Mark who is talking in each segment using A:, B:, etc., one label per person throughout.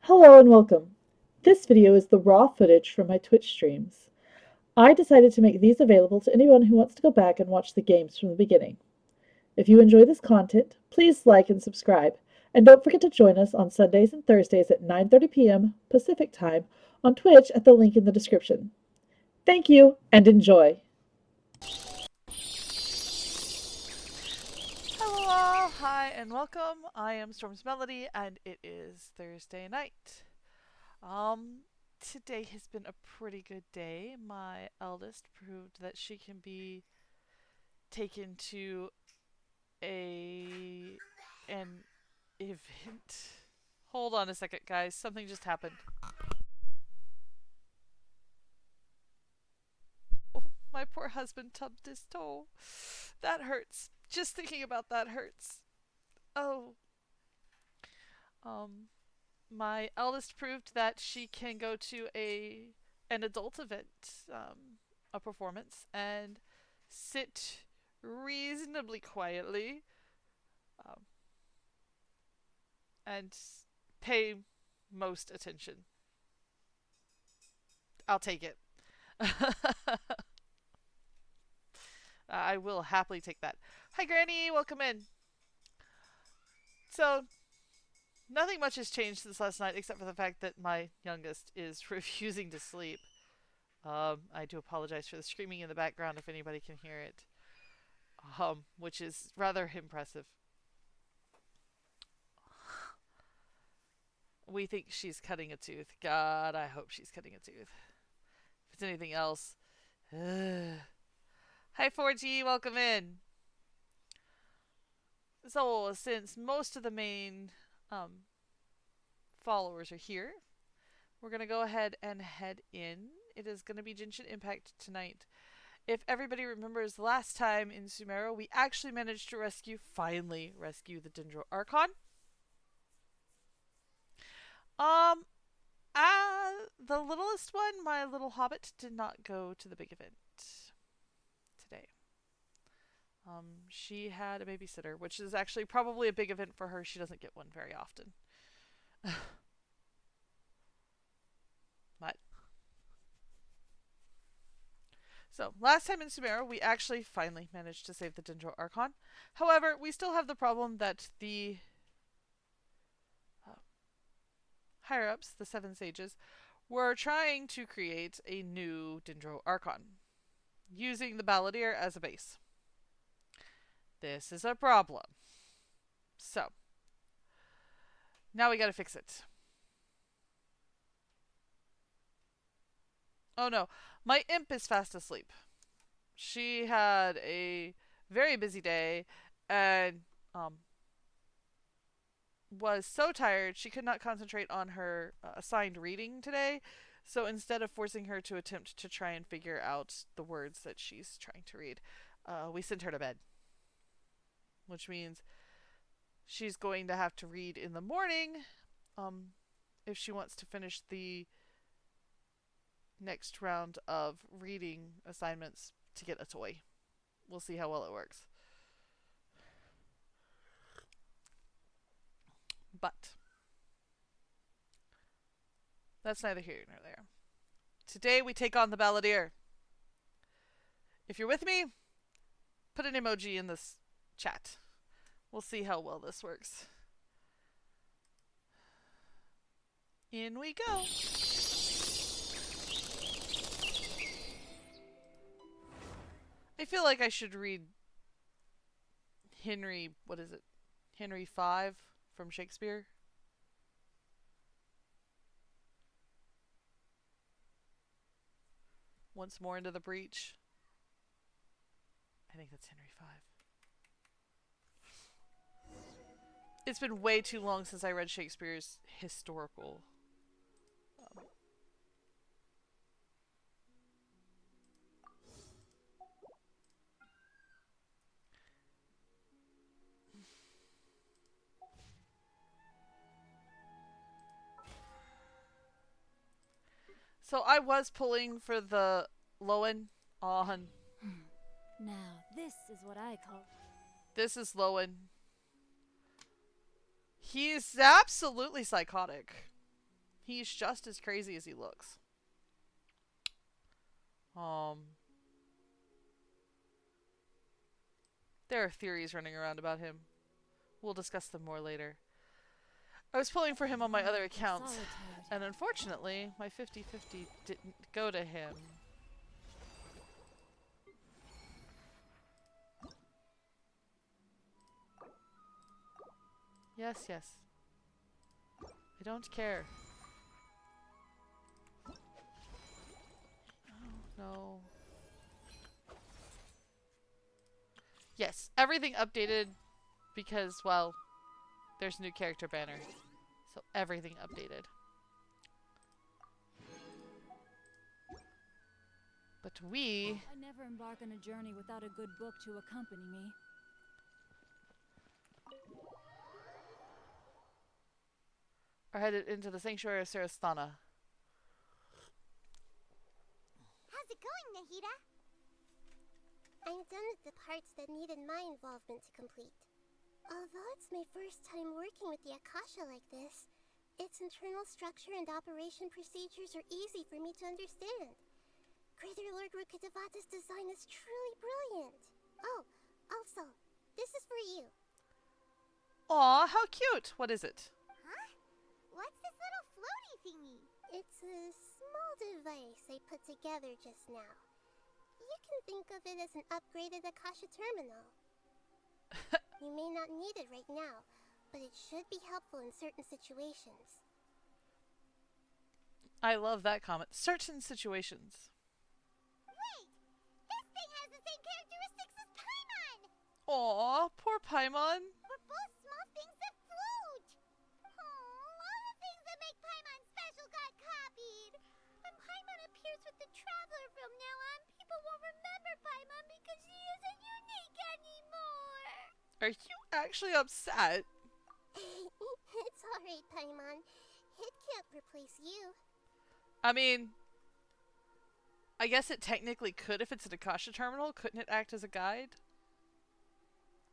A: Hello and welcome. This video is the raw footage from my Twitch streams. I decided to make these available to anyone who wants to go back and watch the games from the beginning. If you enjoy this content, please like and subscribe, and don't forget to join us on Sundays and Thursdays at 9:30 p.m. Pacific Time on Twitch at the link in the description. Thank you and enjoy!
B: Hello all, hi and welcome. I am Storm's Melody and it is Thursday night. Today has been a pretty good day. My eldest proved that she can be taken to an event. Hold on a second, guys. Something just happened. Oh, my poor husband tubbed his toe. That hurts. Just thinking about that hurts. Oh. Um, my eldest proved that she can go to an adult event, a performance, and sit reasonably quietly, um, and pay most attention. I'll take it. I will happily take that. Hi, Granny. Welcome in. So, nothing much has changed since last night except for the fact that my youngest is refusing to sleep. I do apologize for the screaming in the background if anybody can hear it, which is rather impressive. We think she's cutting a tooth. God, I hope she's cutting a tooth. If it's anything else. Hi, 4G, welcome in. So, since most of the main followers are here, we're going to go ahead and head in. It is going to be Genshin Impact tonight. If everybody remembers last time in Sumeru, we actually managed to finally rescue the Dendro Archon. The littlest one, my little hobbit, did not go to the big event today. She had a babysitter, which is actually probably a big event for her. She doesn't get one very often. But so last time in Sumeru, we actually finally managed to save the Dendro Archon. However, we still have the problem that the higher ups, the Seven Sages, were trying to create a new Dendro Archon using the Balladeer as a base. This is a problem. So, now we gotta fix it. Oh no, my imp is fast asleep. She had a very busy day and was so tired she could not concentrate on her assigned reading today. So instead of forcing her to attempt to try and figure out the words that she's trying to read, we sent her to bed. Which means she's going to have to read in the morning if she wants to finish the next round of reading assignments to get a toy. We'll see how well it works. But that's neither here nor there. Today we take on the Balladeer. If you're with me, put an emoji in this chat. We'll see how well this works. In we go. I feel like I should read Henry, what is it? Henry V from Shakespeare. Once more into the breach. I think that's Henry V. It's been way too long since I read Shakespeare's historical. So I was pulling for the Lowen on.
C: Now, this is what I call.
B: This is Lowen. He's absolutely psychotic. He's just as crazy as he looks. There are theories running around about him. We'll discuss them more later. I was pulling for him on my other accounts,
C: Solitude.
B: and unfortunately, my 50-50 didn't go to him. Yes, yes. I don't care. Oh, no. Yes, everything updated because, well, there's a new character banner. So everything updated. But we
C: I never embark on a journey without a good book to accompany me.
B: are headed into the Sanctuary of Sarasthana.
D: How's it going, Nahida? I'm done with the parts that needed my involvement to complete. Although it's my first time working with the Akasha like this, its internal structure and operation procedures are easy for me to understand. Greater Lord Rukkhadevata's design is truly brilliant. Oh, also, this is for you.
B: Aw, how cute! What is it?
D: Huh? What's this little floaty thingy? It's a small device I put together just now. You can think of it as an upgraded Akasha terminal. You may not need it right now, but it should be helpful in certain situations.
B: I love that comment. Certain situations.
D: Wait! This thing has the same characteristics as Paimon!
B: Aw, poor Paimon.
D: We're both small things that float! Oh, all the things that make Paimon special got copied! When Paimon appears with the Traveler from now on, people won't remember Paimon because she isn't unique anymore!
B: Are you actually upset?
D: It's alright, Paimon. It can't replace you.
B: I mean, I guess it technically could if it's an Akasha terminal. Couldn't it act as a guide?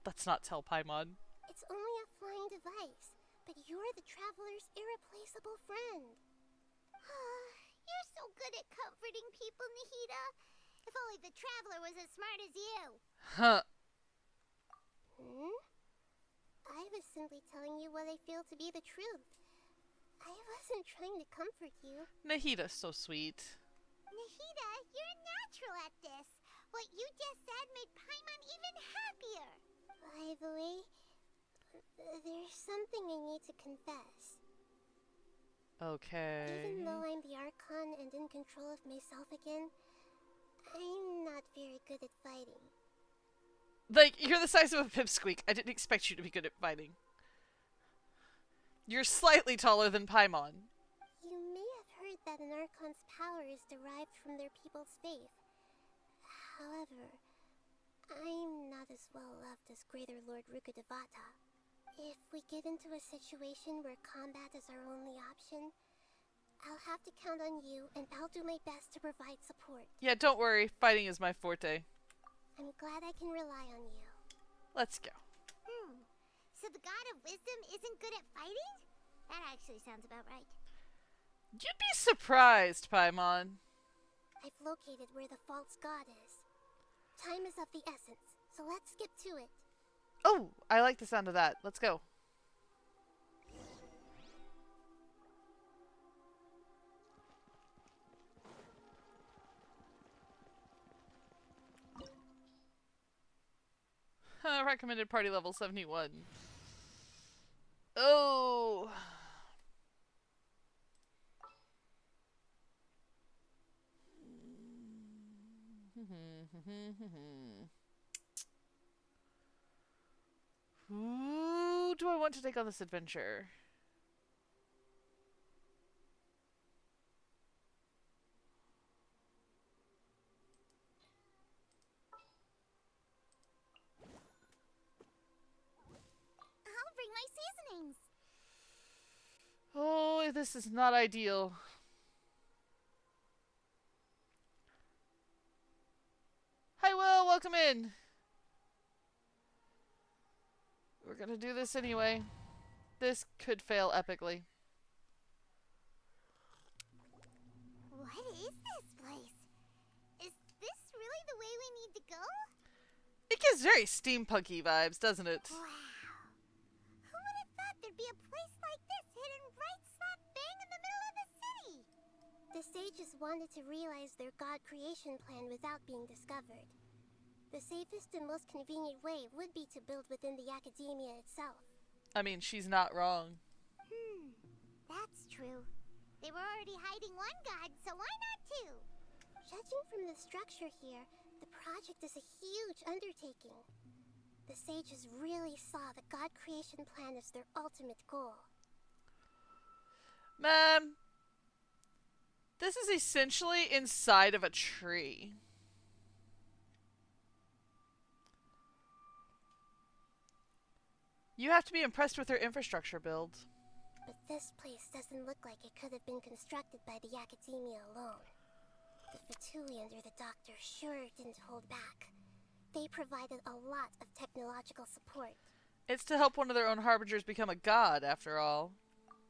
B: Let's not tell Paimon.
D: It's only a flying device, but you're the Traveler's irreplaceable friend. You're so good at comforting people, Nahida. If only the Traveler was as smart as you.
B: Huh.
D: I was simply telling you what I feel to be the truth. I wasn't trying to comfort you.
B: Nahida's so sweet.
D: Nahida, you're a natural at this. What you just said made Paimon even happier. By the way, there's something I need to confess.
B: Okay.
D: Even though I'm the Archon and in control of myself again, I'm not very good at fighting.
B: Like, you're the size of a pipsqueak. I didn't expect you to be good at fighting. You're slightly taller than Paimon.
D: You may have heard that an Archon's power is derived from their people's faith. However, I'm not as well loved as Greater Lord Rukkhadevata. If we get into a situation where combat is our only option, I'll have to count on you, and I'll do my best to provide support.
B: Yeah, don't worry. Fighting is my forte.
D: I'm glad I can rely on you.
B: Let's go.
D: So the God of Wisdom isn't good at fighting? That actually sounds about right.
B: You'd be surprised, Paimon.
D: I've located where the false god is. Time is of the essence, so let's skip to it.
B: Oh, I like the sound of that. Let's go. Recommended party level 71. Oh. Who do I want to take on this adventure?
D: I'll bring my seasonings.
B: Oh, this is not ideal. Hi, Will. Welcome in. We're gonna do this anyway. This could fail epically.
D: is this place? Is this really the way we need to go?
B: It gives very steampunky vibes, doesn't it?
D: Wow. Who would have thought there'd be a place like this hidden right slap bang in the middle of the city? The sages wanted to realize their god creation plan without being discovered. The safest and most convenient way would be to build within the academia itself.
B: I mean, she's not wrong.
D: That's true. They were already hiding one god, so why not two? Judging from the structure here, the project is a huge undertaking. The sages really saw the god creation plan as their ultimate goal.
B: Ma'am, this is essentially inside of a tree. You have to be impressed with their infrastructure build.
D: But this place doesn't look like it could have been constructed by the academia alone. The Fatui under the Doctor sure didn't hold back. They provided a lot of technological support.
B: It's to help one of their own harbingers become a god, after all.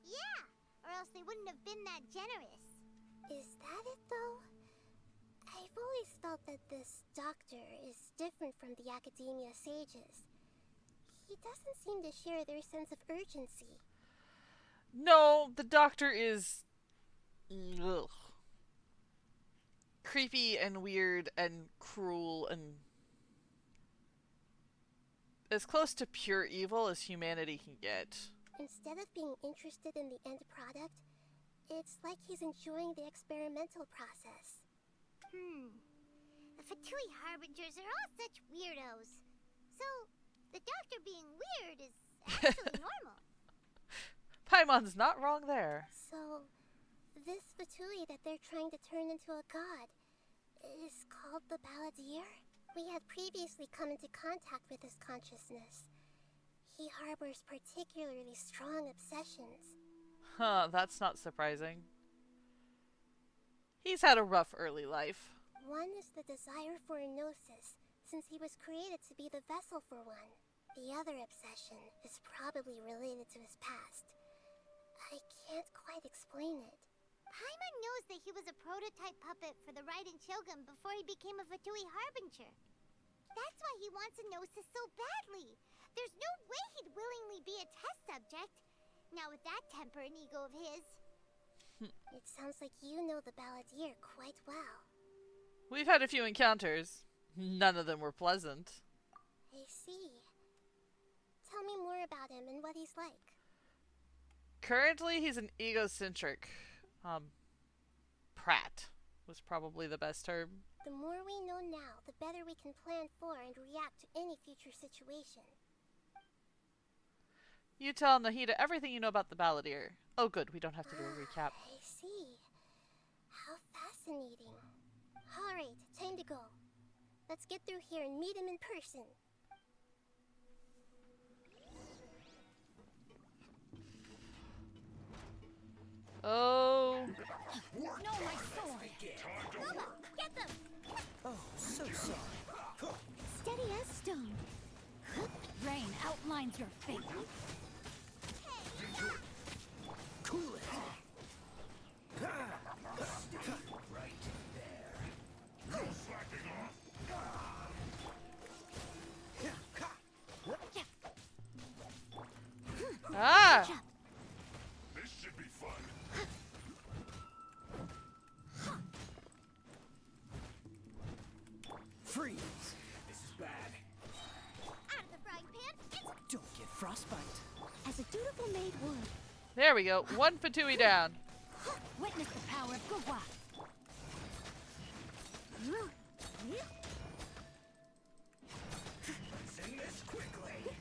D: Yeah, or else they wouldn't have been that generous. Is that it, though? I've always felt that this Doctor is different from the academia sages. He doesn't seem to share their sense of urgency.
B: No, the Doctor is... ugh. Creepy and weird and cruel and... as close to pure evil as humanity can get.
D: Instead of being interested in the end product, it's like he's enjoying the experimental process. The Fatui Harbingers are all such weirdos. So, the Doctor being weird is actually normal.
B: Paimon's not wrong there.
D: So, this Fatui that they're trying to turn into a god is called the Balladeer? We had previously come into contact with his consciousness. He harbors particularly strong obsessions.
B: Huh, that's not surprising. He's had a rough early life.
D: One is the desire for a gnosis, since he was created to be the vessel for one. The other obsession is probably related to his past. I can't quite explain it. Paimon knows that he was a prototype puppet for the Raiden Shogun before he became a Fatui Harbinger. That's why he wants a gnosis so badly. There's no way he'd willingly be a test subject. Now with that temper and ego of his. It sounds like you know the Balladeer quite well.
B: We've had a few encounters. None of them were pleasant.
D: I see. Tell me more about him and what he's like.
B: Currently, he's an egocentric. Prat was probably the best term.
D: The more we know now, the better we can plan for and react to any future situation.
B: You tell Nahida everything you know about the Balladeer. Oh good, we don't have to do a recap.
D: I see. How fascinating. Alright, time to go. Let's get through here and meet him in person.
B: Oh.
C: No, my sword!
D: Loba, get them!
E: Oh, so sorry.
C: Steady as stone. Rain outlines your fate.
E: Cool it. Right there.
B: Ah!
F: This should be fun.
E: Freeze. This is bad.
D: Out of the frying pan,
E: Don't get frostbite.
C: As a dutiful maid would.
B: There we go. One Fatui down.
C: Witness the power of Gugwa.
E: Send this quickly.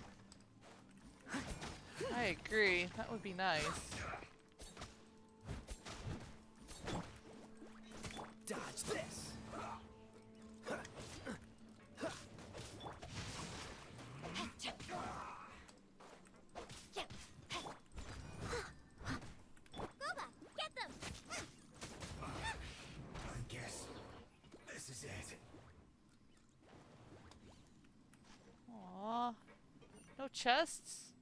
B: I agree. That would be nice.
E: Dodge this.
D: Loba, get them!
E: I guess this is it.
B: Aw. No chests?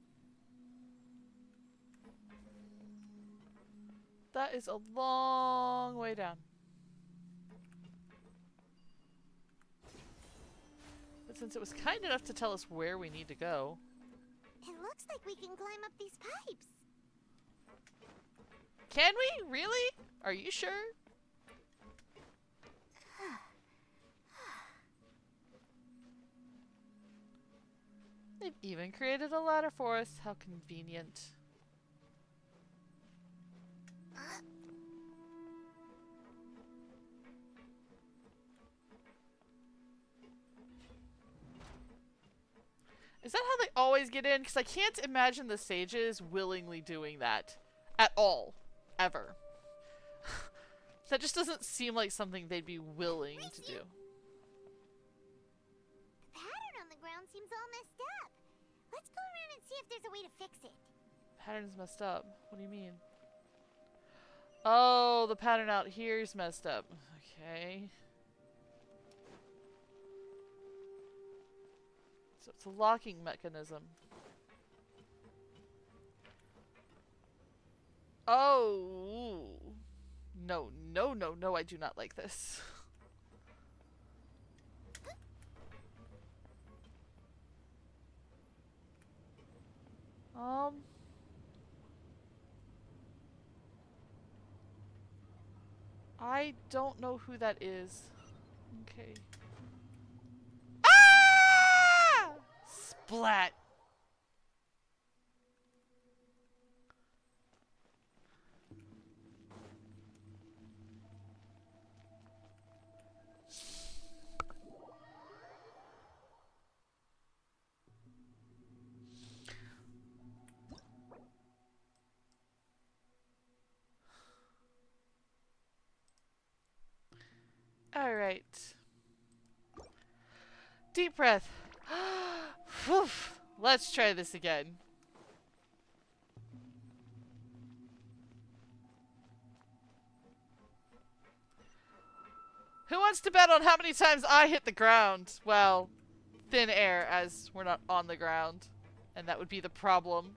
B: That is a long way down. But since it was kind enough to tell us where we need to go.
D: It looks like we can climb up these pipes.
B: Can we? Really? Are you sure? They've even created a ladder for us. How convenient. Is that how they always get in? Because I can't imagine the sages willingly doing that. At all. Ever. That just doesn't seem like something they'd be willing to do.
D: The pattern on the ground seems all messed up. Let's go around and see if there's a way to fix it.
B: Pattern's messed up. What do you mean? Oh, the pattern out here's messed up. Okay. So it's a locking mechanism. Oh. No, no, no, no, I do not like this. I don't know who that is. Okay. Ah! Splat. All right. Deep breath. Whew. Let's try this again. Who wants to bet on how many times I hit the ground? Well, thin air, as we're not on the ground. And that would be the problem.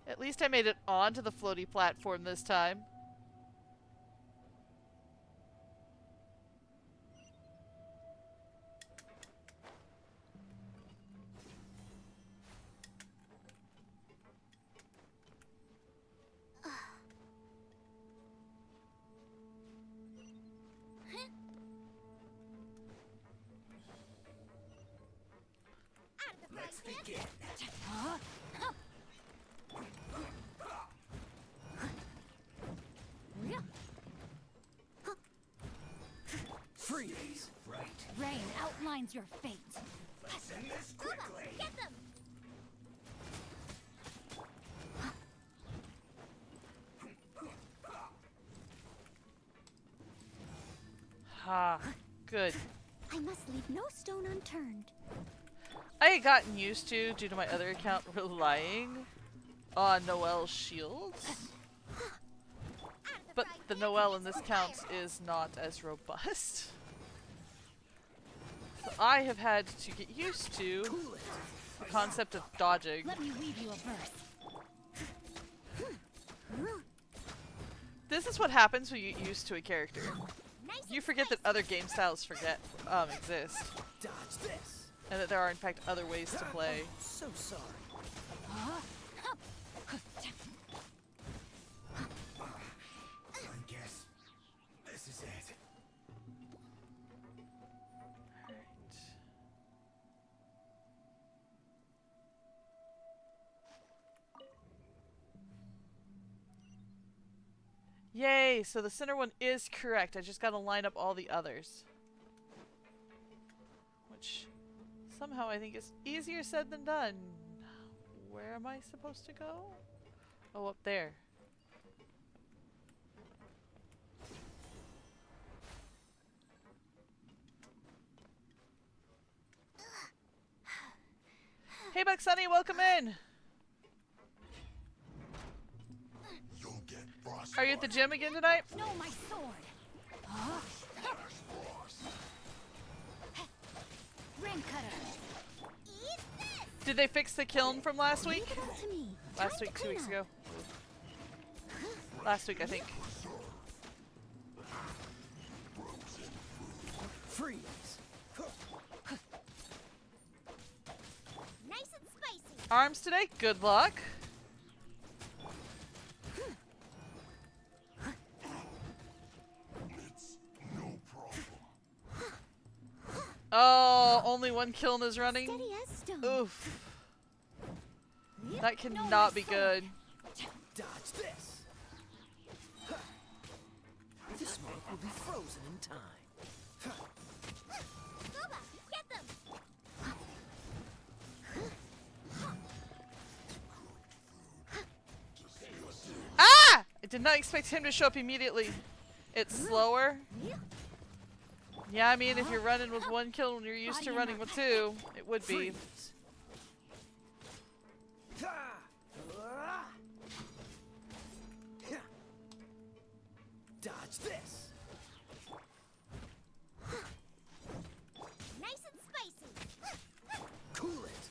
B: At least I made it onto the floaty platform this time.
E: Let's begin. Freeze. Right.
C: Rain outlines your fate.
E: Let's end this quickly.
D: Get them!
B: Ha. Good.
C: I must leave no stone unturned.
B: I had gotten used to, due to my other account, relying on Noelle's shields. But the Noelle in this count is not as robust. So I have had to get used to the concept of dodging.
C: Let me weave you a verse.
B: This is what happens when you get used to a character.
D: Nice
B: You forget that other game styles exist.
E: Dodge this.
B: And that there are in fact other ways to play.
E: So sorry. I guess this is it.
B: Yay! So the center one is correct. I just gotta line up all the others. Which somehow I think is easier said than done. Where am I supposed to go? Oh, up there. Hey, Buck Sunny, welcome in!
F: You'll get frostbite.
B: Are you at the gym again tonight?
C: No, my sword. Rain cutter.
D: Eat this!
B: Did they fix the kiln from last week?
C: Leave it all to me.
B: Last
C: Time to
B: week, 2
C: clean
B: weeks
C: up.
B: ago. Last week, I think.
E: Freeze.
D: Nice and spicy.
B: Arms today? Good luck.
F: It's no problem.
B: Oh, only one kill in his running?
C: Steady as stone.
B: Oof. That
C: No,
B: cannot
C: my
B: be
C: sword.
B: good.
E: Dodge this. This smoke will be frozen in time.
D: Booba, get them.
B: Ah! I did not expect him to show up immediately. It's slower. Yeah, I mean, if you're running with one kill when you're used to running with two, it would be.
E: Freeze. Dodge this.
D: Nice and spicy.
E: Cool it.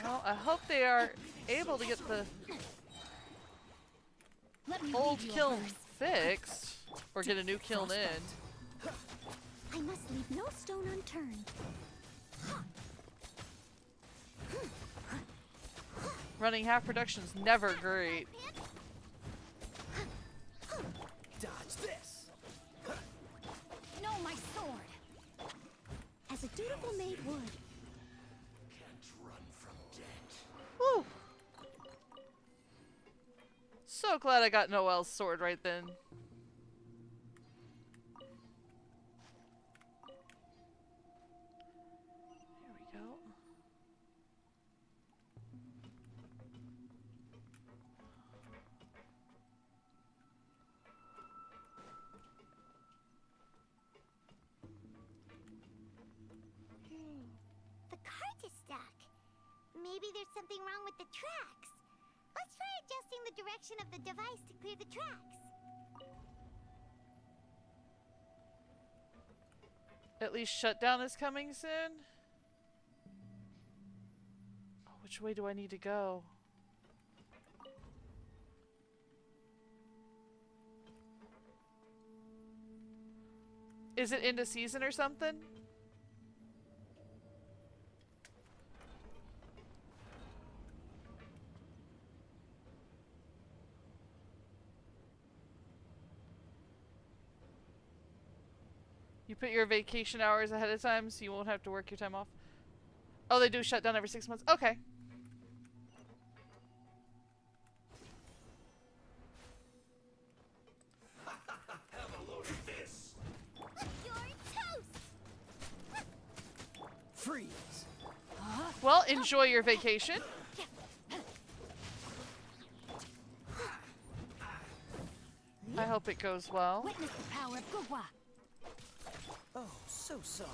B: Well, I hope they are able to get the
C: Let me
B: old
C: read you a
B: kiln
C: verse.
B: fixed. Or get a new kiln in.
C: I must leave no stone unturned.
B: Running half production's never great.
E: Dodge this.
C: No, my sword. As a dutiful maid would.
F: Can't run from death.
B: Whew. So glad I got Noel's sword right then. Here we go.
D: The cart is stuck. Maybe there's something wrong with the tracks. Let's try adjusting the direction of the device to clear the tracks.
B: At least shutdown is coming soon. Oh, which way do I need to go? Is it into season or something? You put your vacation hours ahead of time so you won't have to work your time off. Oh, they do shut down every 6 months? Okay.
E: Have a load of this.
D: You're toast!
E: Freeze.
B: Well, enjoy your vacation. I hope it goes well.
C: Witness the power of Gugwa.
E: Oh, so sorry.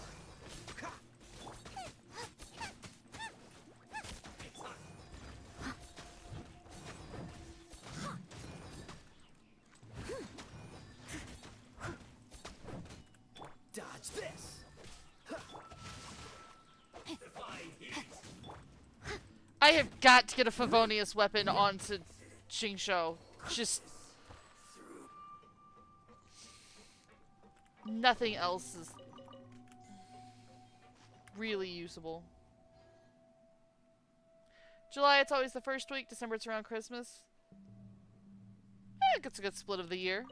E: Dodge this.
B: I have got to get a Favonius weapon onto Xingqiu. Just... nothing else is really usable. July, it's always the first week. December, it's around Christmas. It's a good split of the year.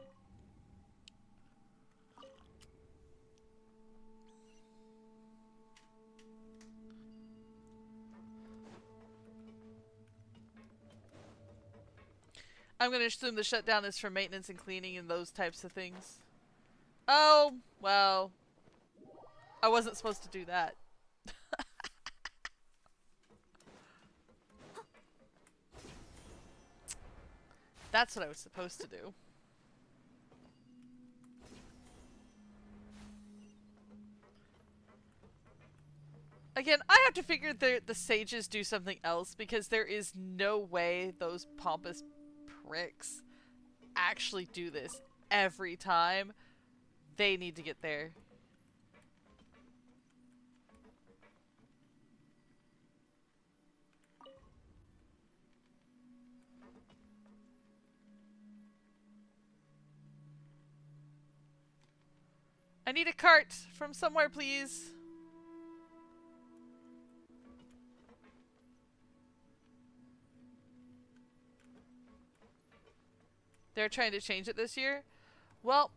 B: I'm going to assume the shutdown is for maintenance and cleaning and those types of things. Oh, well. I wasn't supposed to do that. That's what I was supposed to do. Again, I have to figure the sages do something else because there is no way those pompous pricks actually do this every time. They need to get there. I need a cart from somewhere, please. They're trying to change it this year. Well,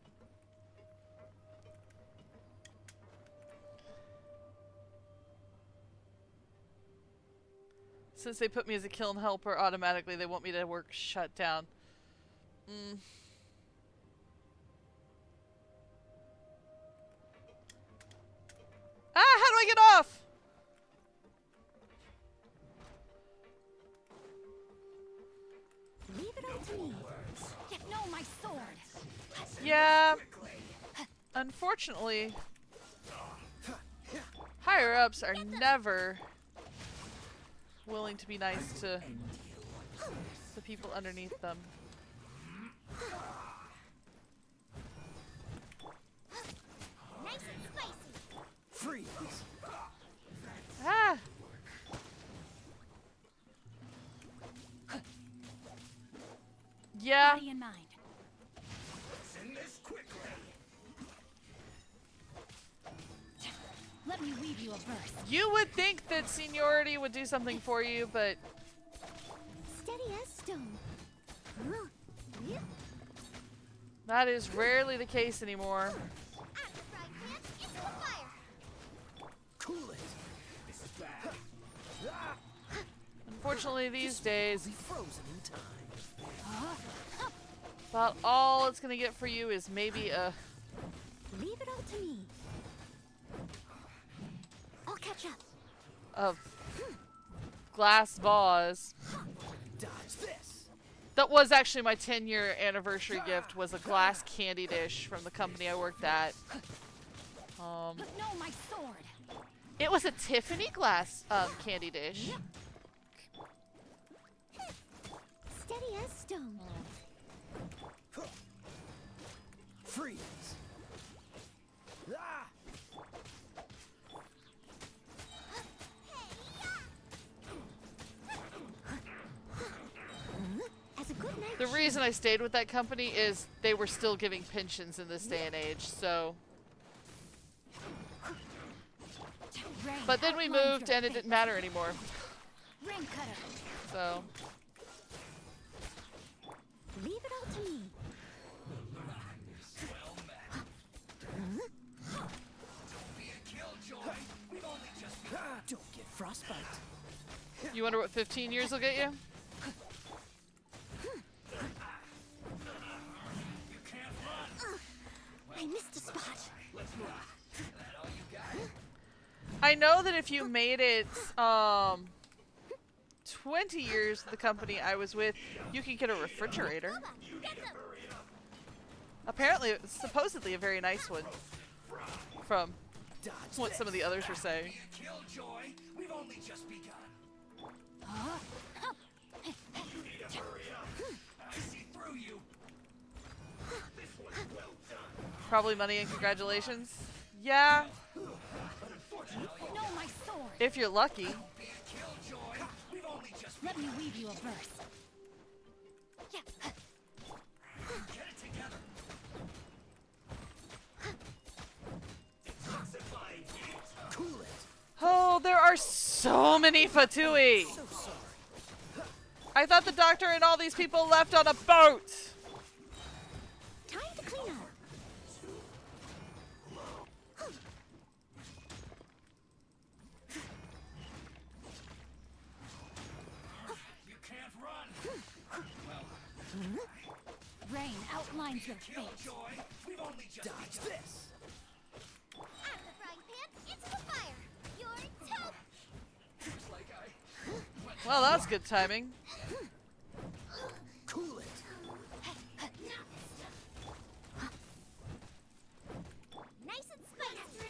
B: since they put me as a kiln helper automatically, they want me to work shut down. Ah, how do I get off?
C: Leave it up to me. No, my sword.
B: Yeah. Unfortunately, higher ups are never willing to be nice to the people underneath them.
D: Nice and spicy.
E: Freeze.
B: Ah! Yeah.
C: Body in mind.
F: Send this quickly.
C: Let me weave you a verse.
B: You would think that seniority would do something for you, but
C: Steady as stone. Yeah.
B: that is rarely the case anymore.
D: Out of the frying pan, into the fire.
E: Cool it.
F: This is bad.
B: Unfortunately, these days,
E: Be frozen in time.
B: about all it's gonna get for you is maybe a
C: Leave it all to me. I'll catch up.
B: a glass vase.
E: Dodge this.
B: That was actually my 10-year anniversary gift, was a glass candy dish from the company I worked at.
C: No, my sword.
B: It was a Tiffany glass candy dish.
C: Steady as stone.
E: Freeze. Ah!
C: As a good night.
B: The reason I stayed with that company is they were still giving pensions in this day and age, so.
C: Rain
B: But then we
C: outlines
B: moved
C: your
B: and it
C: fate.
B: didn't matter anymore,
C: Rain cutter.
B: so.
C: Leave it all to me.
E: Ah, don't get frostbite.
B: You wonder what 15 years will get you?
C: I missed a spot.
B: I know that if you made it 20 years with the company I was with, you could get a refrigerator. Apparently, it's supposedly a very nice one from
E: Dodge
B: what
E: this.
B: some of the others were saying.
F: Killjoy, we've only just begun. You need to hurry up. I see through you. This one's well done.
B: Probably money and congratulations. Yeah,
C: No, my sword.
B: if you're lucky.
F: Killjoy, we've only just
C: Let me weave you a verse. Yeah.
F: get it together. Detoxifying heat.
E: Cool it.
B: Oh, there are so many Fatui.
E: So sorry.
B: I thought the doctor and all these people left on a boat.
C: Time to clean up.
F: You can't run.
C: Rain outlines your fate.
F: Killjoy, we've only just
E: Dodge
F: begun.
E: this.
D: Out of the frying pan, into the fire. You're toast.
B: Well, that was good timing.
E: Cool it.
D: Nice and spicy.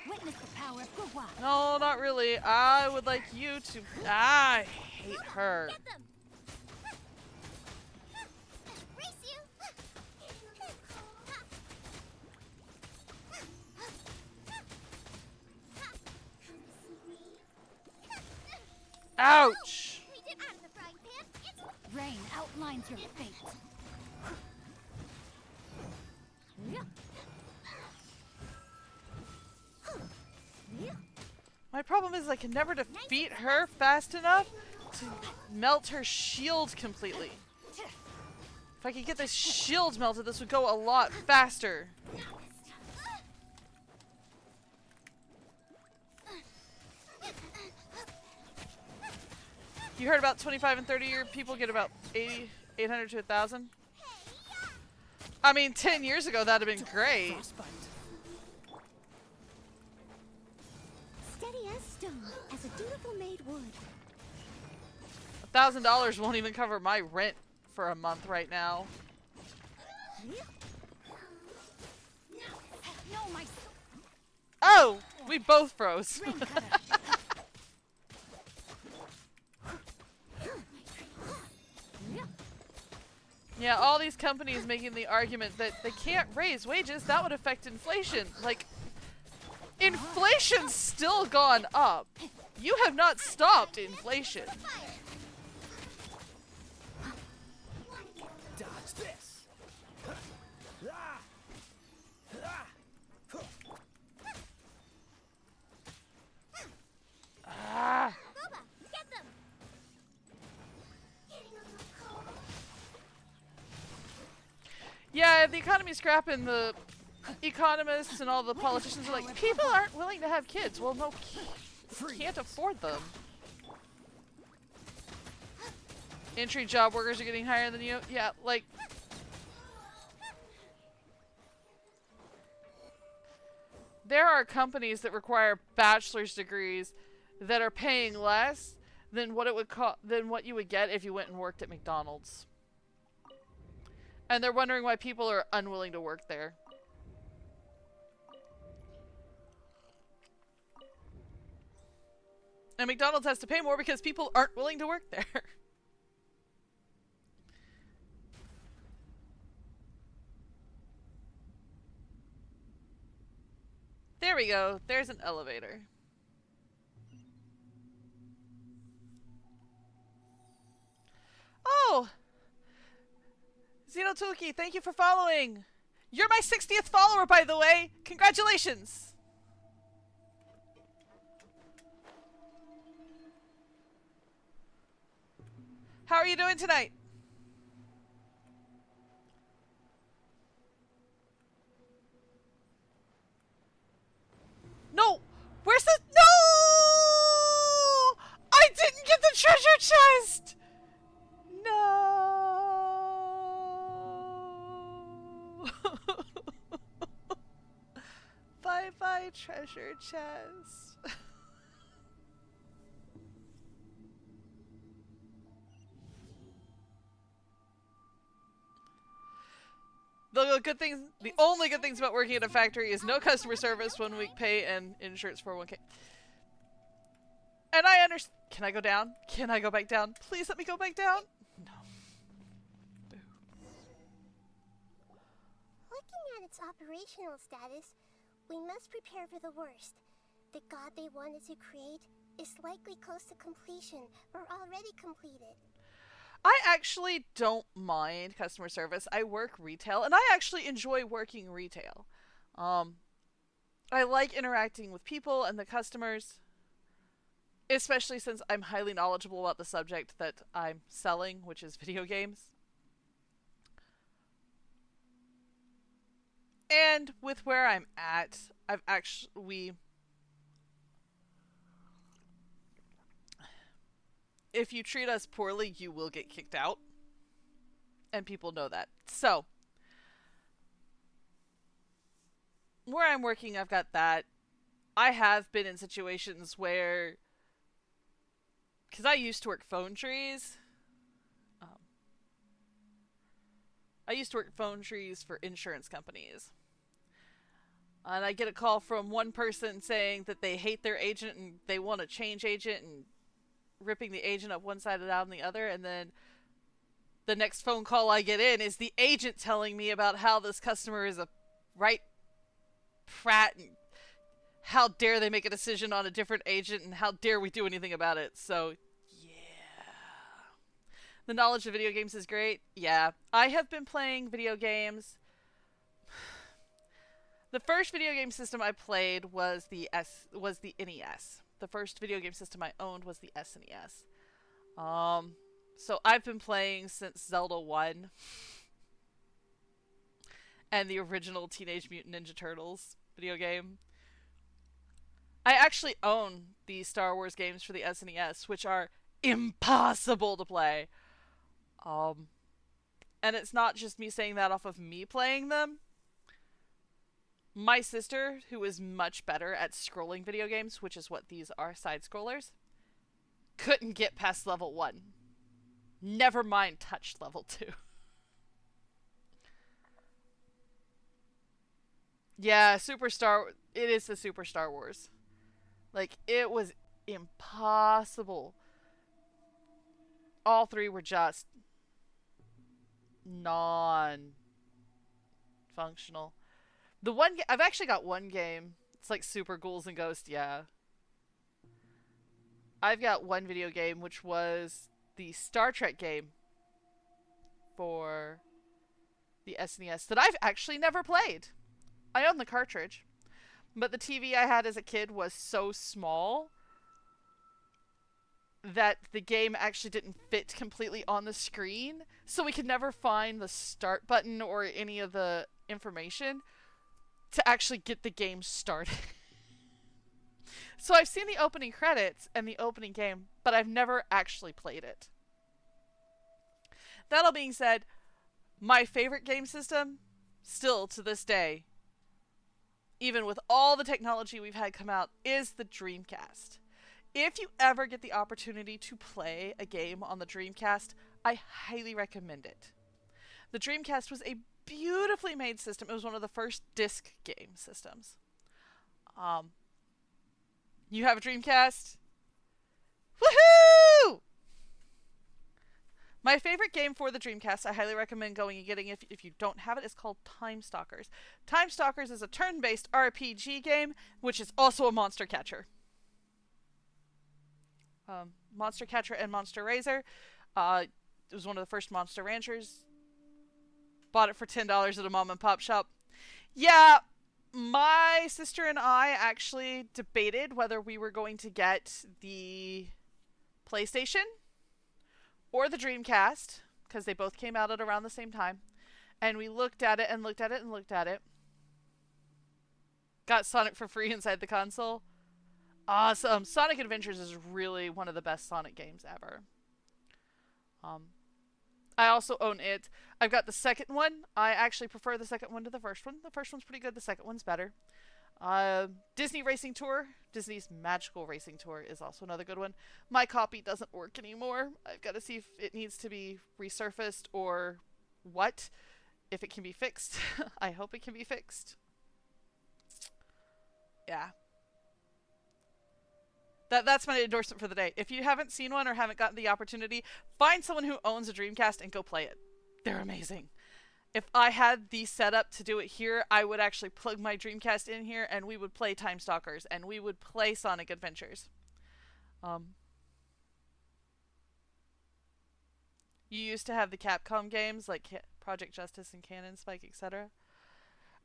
C: Witness the power of Gugwa.
B: No, not really. I would like you to. I hate her.
D: Get them. Race you.
B: Ouch!
D: We did out of the frying pan. Into the
C: outlines your fate.
B: My problem is I can never defeat her fast enough to melt her shield completely. If I could get this shield melted, this would go a lot faster. You heard about 25 and 30-year people get about 800 to 1,000? I mean, 10 years ago that'd have been great.
C: Steady as stone, as a dutiful maid would.
B: $1,000 won't even cover my rent for a month right now.
C: No, my
B: Oh! We both froze.
C: ring cutter.
B: Yeah, all these companies making the argument that they can't raise wages, that would affect inflation. Like, inflation's still gone up. You have not stopped inflation.
E: Dodge this.
B: Ah!
D: Boba, get them!
B: Yeah, the economy's scrapping. The economists and all the politicians are like, people aren't willing to have kids. Well, no, can't afford them. Entry job workers are getting higher than you. Yeah, like... There are companies that require bachelor's degrees that are paying less than what it would than what you would get if you went and worked at McDonald's. And they're wondering why people are unwilling to work there. And McDonald's has to pay more because people aren't willing to work there. There we go. There's an elevator. Oh! Xenotoki, thank you for following! You're my 60th follower, by the way! Congratulations! How are you doing tonight? No! Where's the— No! I didn't get the treasure chest! No! Bye-bye, treasure chest. The good things, the only good things about working at a factory is no customer service, 1 week pay, and insurance 401k. And I understand. Can I go down? Can I go back down? Please let me go back down. No. Boo.
D: Looking at its operational status, we must prepare for the worst. The god they wanted to create is likely close to completion or already completed.
B: I actually don't mind customer service. I work retail, and I actually enjoy working retail. I like interacting with people and the customers, especially since I'm highly knowledgeable about the subject that I'm selling, which is video games. And with where I'm at, if you treat us poorly, you will get kicked out. And people know that. So, where I'm working, I've got that. I have been in situations where, because I used to work phone trees. I used to work phone trees for insurance companies. And I get a call from one person saying that they hate their agent and they want to change agent and ripping the agent up one side and out on the other, and then the next phone call I get in is the agent telling me about how this customer is a right prat and how dare they make a decision on a different agent and how dare we do anything about it. So yeah, The knowledge of video games is great. Yeah, I have been playing video games. The first video game system I played was the NES. The first video game system I owned was the SNES. So I've been playing since Zelda 1 and the original Teenage Mutant Ninja Turtles video game. I actually own the Star Wars games for the SNES, which are impossible to play. And it's not just me saying that off of me playing them. My sister, who is much better at scrolling video games, which is what these are, side scrollers, couldn't get past level 1. Never mind touched level 2. Yeah, it is the Super Star Wars. Like, it was impossible. All 3 were just non-functional. I've actually got one game. It's like Super Ghouls and Ghosts, yeah. I've got one video game, which was the Star Trek game for the SNES that I've actually never played. I own the cartridge, but the TV I had as a kid was so small that the game actually didn't fit completely on the screen, so we could never find the start button or any of the information to actually get the game started. So I've seen the opening credits and the opening game, but I've never actually played it. That all being said, my favorite game system, still to this day, even with all the technology we've had come out, is the Dreamcast. If you ever get the opportunity to play a game on the Dreamcast, I highly recommend it. The Dreamcast was a beautifully made system. It was one of the first disc game systems. You have a Dreamcast? Woohoo! My favorite game for the Dreamcast, I highly recommend going and getting if you don't have it, is called Time Stalkers. Time Stalkers is a turn-based RPG game, which is also a monster catcher. Monster Catcher and Monster Razor. It was one of the first Monster Ranchers. Bought it for $10 at a mom and pop shop. Yeah, my sister and I actually debated whether we were going to get the PlayStation or the Dreamcast, because they both came out at around the same time. And we looked at it and looked at it and looked at it. Got Sonic for free inside the console. Awesome. Sonic Adventures is really one of the best Sonic games ever. I also own it. I've got the second one. I actually prefer the second one to the first one. The first one's pretty good. The second one's better. Disney Racing Tour. Disney's Magical Racing Tour is also another good one. My copy doesn't work anymore. I've got to see if it needs to be resurfaced or what. If it can be fixed. I hope it can be fixed. Yeah. That's my endorsement for the day. If you haven't seen one or haven't gotten the opportunity, find someone who owns a Dreamcast and go play it. They're amazing. If I had the setup to do it here, I would actually plug my Dreamcast in here and we would play Time Stalkers and we would play Sonic Adventures. You used to have the Capcom games like Project Justice and Cannon Spike, etc.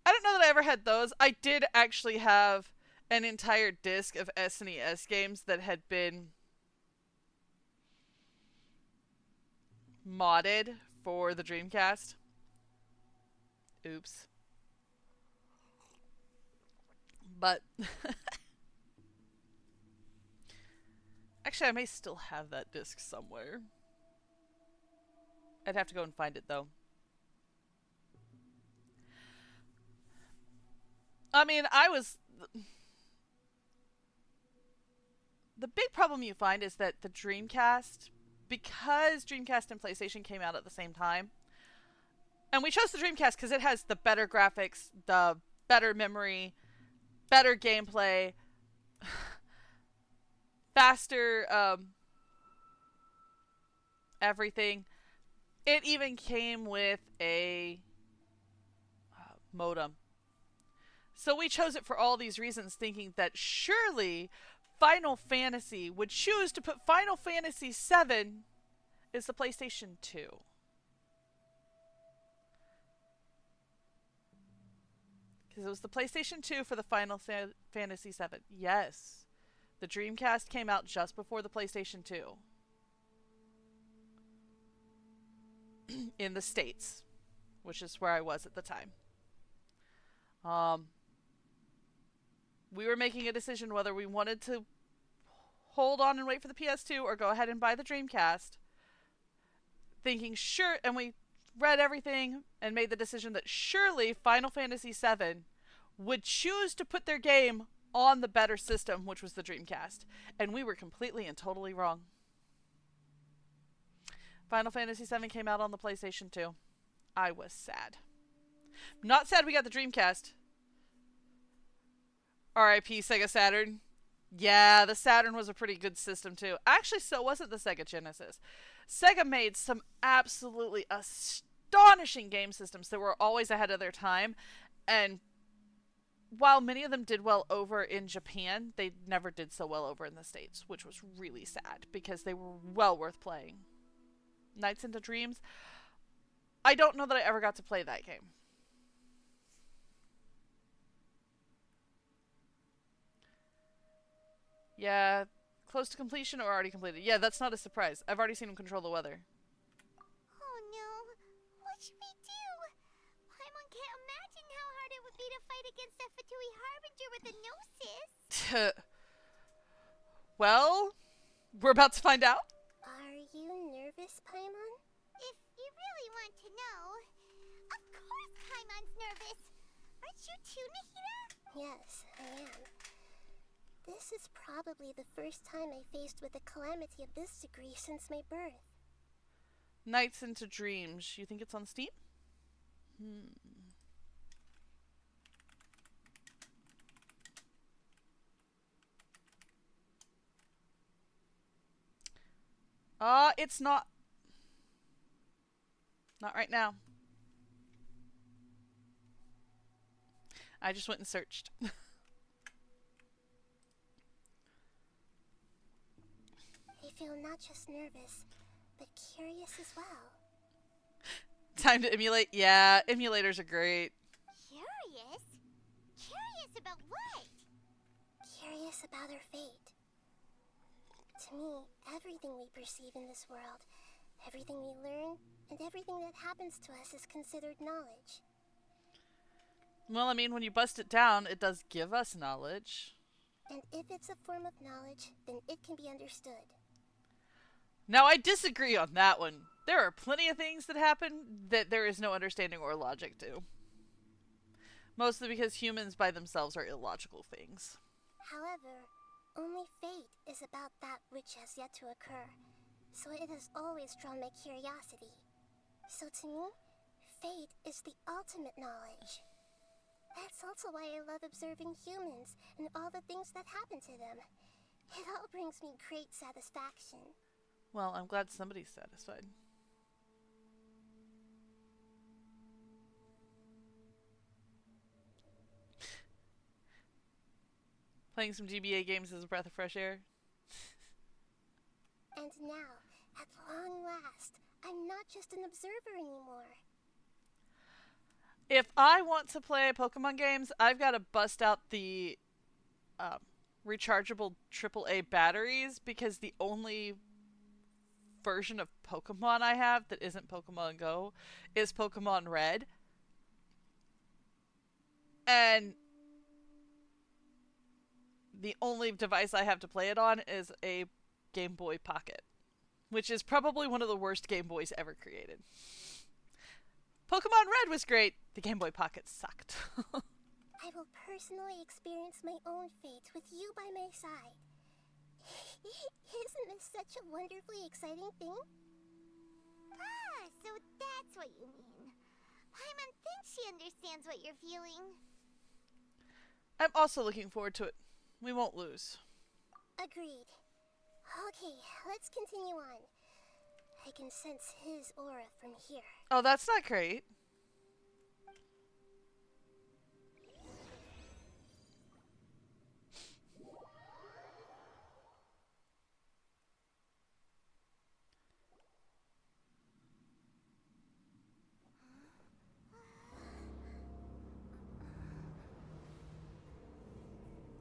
B: I don't know that I ever had those. I did actually have an entire disc of SNES games that had been modded for the Dreamcast. Oops. But actually, I may still have that disc somewhere. I'd have to go and find it, though. I mean, the big problem you find is that the Dreamcast, because Dreamcast and PlayStation came out at the same time, and we chose the Dreamcast because it has the better graphics, the better memory, better gameplay, faster everything. It even came with a modem. So we chose it for all these reasons, thinking that surely Final Fantasy would choose to put Final Fantasy VII is the PlayStation 2. Because it was the PlayStation 2 for the Final Fantasy VII. Yes. The Dreamcast came out just before the PlayStation 2. In the States. Which is where I was at the time. We were making a decision whether we wanted to hold on and wait for the PS2 or go ahead and buy the Dreamcast. Thinking sure, and we read everything and made the decision that surely Final Fantasy VII would choose to put their game on the better system, which was the Dreamcast. And we were completely and totally wrong. Final Fantasy VII came out on the PlayStation 2. I was sad. Not sad we got the Dreamcast. R.I.P. Sega Saturn. Yeah, the Saturn was a pretty good system too. Actually, so wasn't the Sega Genesis. Sega made some absolutely astonishing game systems that were always ahead of their time. And while many of them did well over in Japan, they never did so well over in the States, which was really sad because they were well worth playing. Nights into Dreams. I don't know that I ever got to play that game. Yeah, close to completion or already completed. Yeah, that's not a surprise. I've already seen him control the weather.
D: Oh no. What should we do? Paimon can't imagine how hard it would be to fight against a Fatui Harbinger with a Gnosis.
B: Well, we're about to find out.
D: Are you nervous, Paimon? If you really want to know, of course Paimon's nervous. Aren't you too, Nahida? Yes, I am. This is probably the first time I faced with a calamity of this degree since my birth.
B: Nights into Dreams. You think it's on Steam? It's not. Not right now. I just went and searched.
D: I feel not just nervous, but curious as well.
B: Time to emulate? Yeah, emulators are great.
D: Curious? Curious about what? Curious about our fate. To me, everything we perceive in this world, everything we learn, and everything that happens to us is considered knowledge.
B: Well, I mean, when you bust it down, it does give us knowledge.
D: And if it's a form of knowledge, then it can be understood.
B: Now, I disagree on that one. There are plenty of things that happen that there is no understanding or logic to. Mostly because humans by themselves are illogical things.
D: However, only fate is about that which has yet to occur, so it has always drawn my curiosity. So to me, fate is the ultimate knowledge. That's also why I love observing humans and all the things that happen to them. It all brings me great satisfaction.
B: Well, I'm glad somebody's satisfied. Playing some GBA games is a breath of fresh air.
D: And now, at long last, I'm not just an observer anymore.
B: If I want to play Pokemon games, I've got to bust out the rechargeable AAA batteries because the only version of Pokemon I have that isn't Pokemon Go is Pokemon Red. And the only device I have to play it on is a Game Boy Pocket, which is probably one of the worst Game Boys ever created. Pokemon Red was great. The Game Boy Pocket sucked.
D: I will personally experience my own fate with you by my side. Isn't this such a wonderfully exciting thing? Ah, so that's what you mean. Paimon thinks she understands what you're feeling.
B: I'm also looking forward to it. We won't lose.
D: Agreed. Okay, let's continue on. I can sense his aura from here.
B: Oh, that's not great.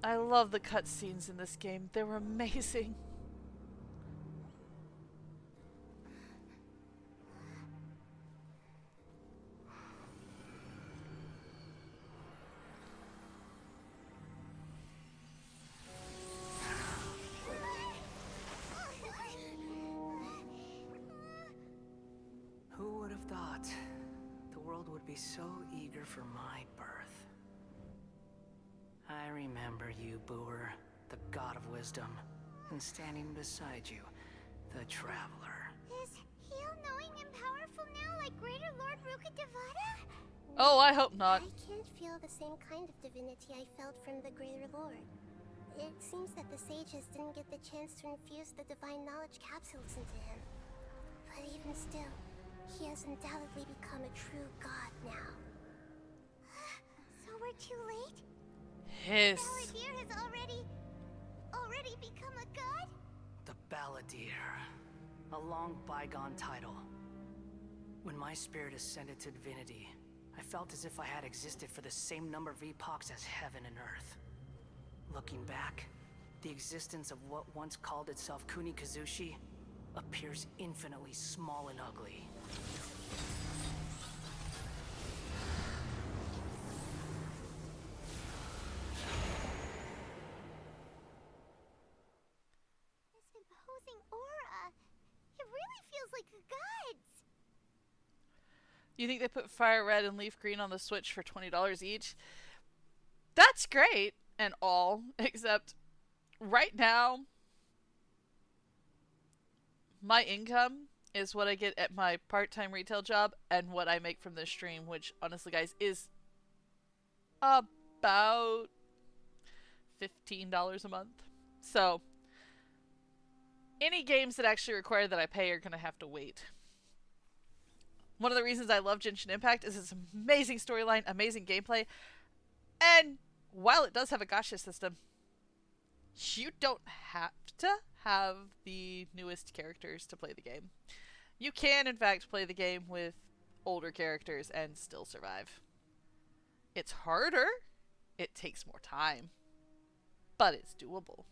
B: I love the cutscenes in this game. They were amazing.
E: Who would have thought the world would be so eager for my birth? I remember you, Booer, the god of wisdom, and standing beside you, the traveler.
D: Is he all-knowing and powerful now, like Greater Lord Rukkhadevata?
B: Oh, I hope not.
D: I can't feel the same kind of divinity I felt from the Greater Lord. It seems that the sages didn't get the chance to infuse the divine knowledge capsules into him. But even still, he has undoubtedly become a true god now. So we're too late?
B: Hiss.
D: Balladeer has already become a god?
E: The Balladeer. A long bygone title. When my spirit ascended to divinity, I felt as if I had existed for the same number of epochs as heaven and earth. Looking back, the existence of what once called itself Kunikazushi appears infinitely small and ugly.
D: This imposing aura. It really feels like a god's.
B: You think they put Fire Red and Leaf Green on the Switch for $20 each? That's great and all, except right now, my income is what I get at my part-time retail job and what I make from this stream, which honestly, guys, is about $15 a month. So, any games that actually require that I pay are going to have to wait. One of the reasons I love Genshin Impact is its amazing storyline, amazing gameplay, and while it does have a gacha system, you don't have to have the newest characters to play the game. You can, in fact, play the game with older characters and still survive. It's harder, it takes more time, but it's doable.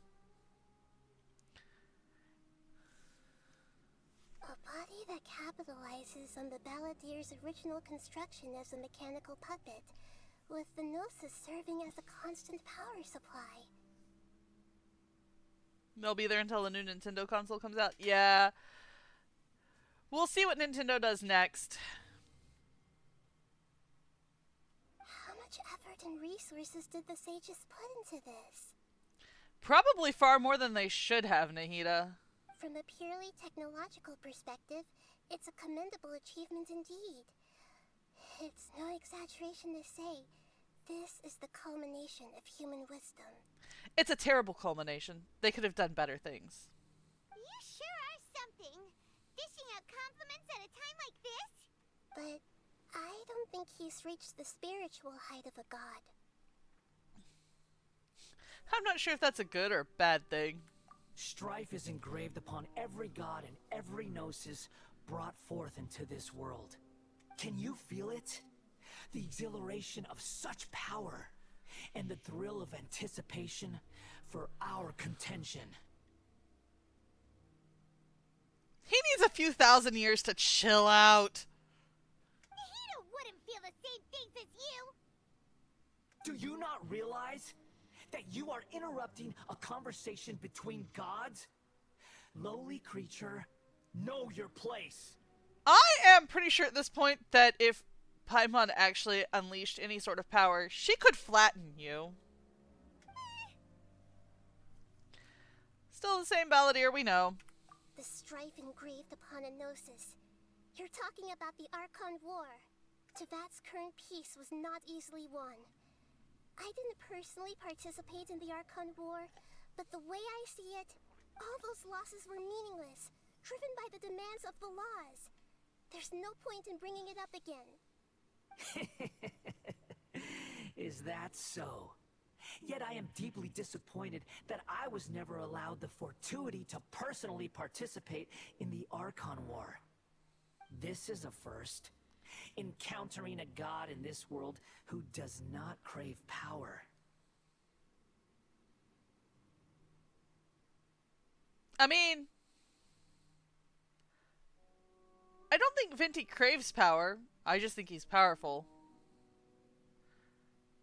D: A body that capitalizes on the Balladeer's original construction as a mechanical puppet, with the Gnosis serving as a constant power supply.
B: They'll be there until the new Nintendo console comes out. Yeah. We'll see what Nintendo does next.
D: How much effort and resources did the sages put into this?
B: Probably far more than they should have, Nahida.
D: From a purely technological perspective, it's a commendable achievement indeed. It's no exaggeration to say, this is the culmination of human wisdom.
B: It's a terrible culmination. They could have done better things.
D: You sure are something. Dishing out compliments at a time like this? But I don't think he's reached the spiritual height of a god.
B: I'm not sure if that's a good or bad thing.
E: Strife is engraved upon every god and every gnosis brought forth into this world. Can you feel it? The exhilaration of such power and the thrill of anticipation for our contention.
B: He needs a few thousand years to chill out.
D: Nahida wouldn't feel the same things as you.
E: Do you not realize that you are interrupting a conversation between gods? Lowly creature, know your place.
B: I am pretty sure at this point that if Paimon actually unleashed any sort of power, she could flatten you. Still the same Balladeer, we know.
D: The strife engraved upon a gnosis. You're talking about the Archon War. Tevat's current peace was not easily won. I didn't personally participate in the Archon War, but the way I see it, all those losses were meaningless, driven by the demands of the laws. There's no point in bringing it up again.
E: Is that so? Yet I am deeply disappointed that I was never allowed the fortuity to personally participate in the Archon War. This is a first. Encountering a god in this world who does not crave power.
B: I mean, I don't think Venti craves power. I just think he's powerful.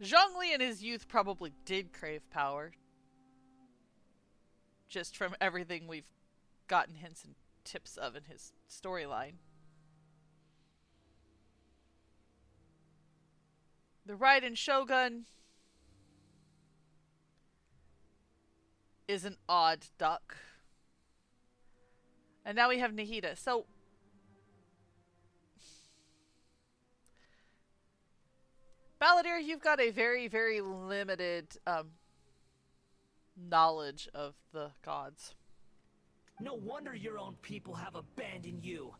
B: Zhongli in his youth probably did crave power. Just from everything we've gotten hints and tips of in his storyline. The Raiden Shogun is an odd duck. And now we have Nahida. So Balladeer, you've got a very, very limited knowledge of the gods.
E: No wonder your own people have abandoned you,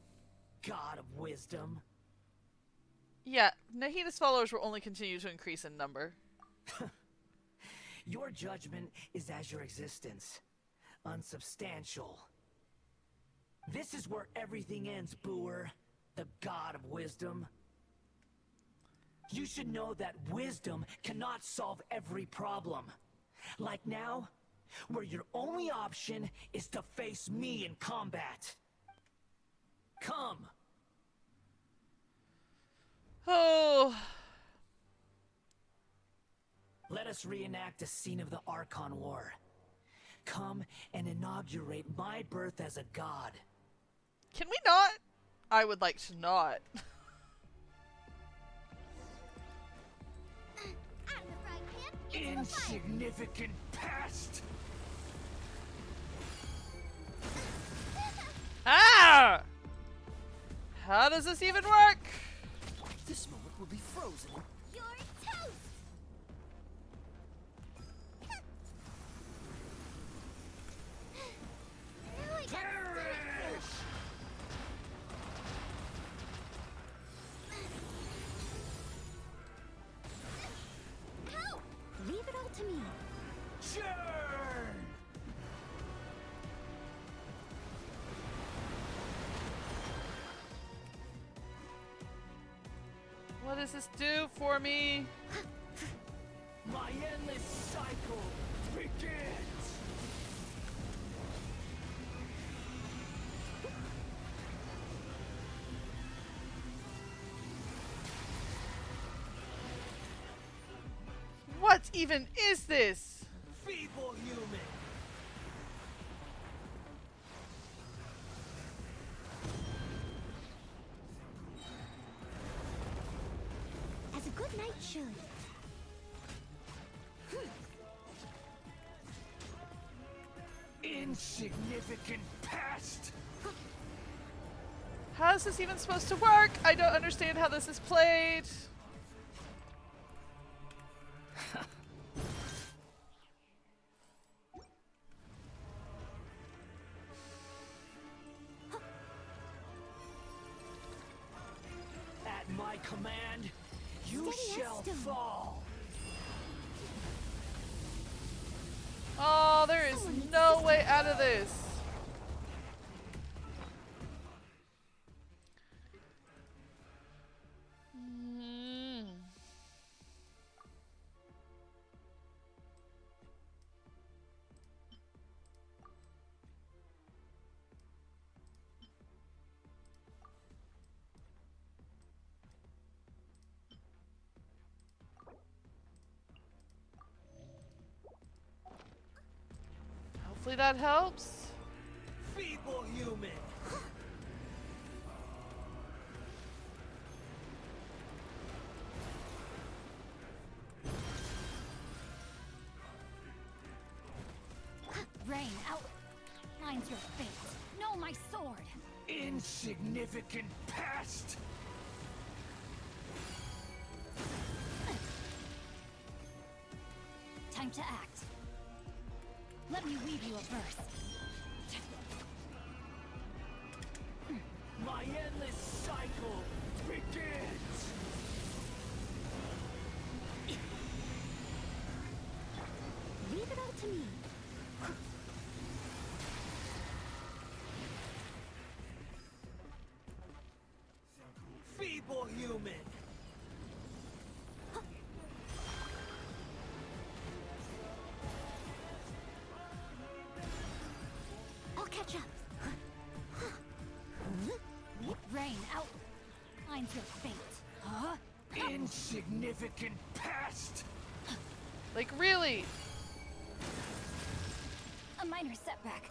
E: God of Wisdom.
B: Yeah, Nahida's followers will only continue to increase in number.
E: Your judgment is as your existence, unsubstantial. This is where everything ends, Booer, the God of Wisdom. You should know that wisdom cannot solve every problem. Like now, where your only option is to face me in combat. Come!
B: Oh.
E: Let us reenact a scene of the Archon War. Come and inaugurate my birth as a god.
B: Can we not? I would like to not.
D: Out of the frying pan, into the fire.
E: Insignificant past!
B: Ah! How does this even work?
E: This moment will be frozen.
D: You're toast! Now I got
E: Perish!
D: help!
C: Leave it all to me.
E: Churn!
B: What does this do for me?
E: My endless cycle begins!
B: What even is this?
E: Feeble human!
C: As a good knight should.
E: Insignificant past!
B: How is this even supposed to work? I don't understand how this is played.
E: At my command, you
C: Steady as
E: shall
C: stone.
E: fall!
B: Oh, there is no way out of this. Mm. Hopefully that helps.
E: Feeble human!
C: Rain out. Mine's your fate. No, my sword.
E: Insignificant past!
C: Time to act. Let me weave you a verse.
E: My endless cycle begins!
C: Leave it all to me.
E: Feeble human!
C: Okay. catch up. Rain out. Finds your fate. Huh?
F: Insignificant pest!
B: Like, really?
C: A minor setback.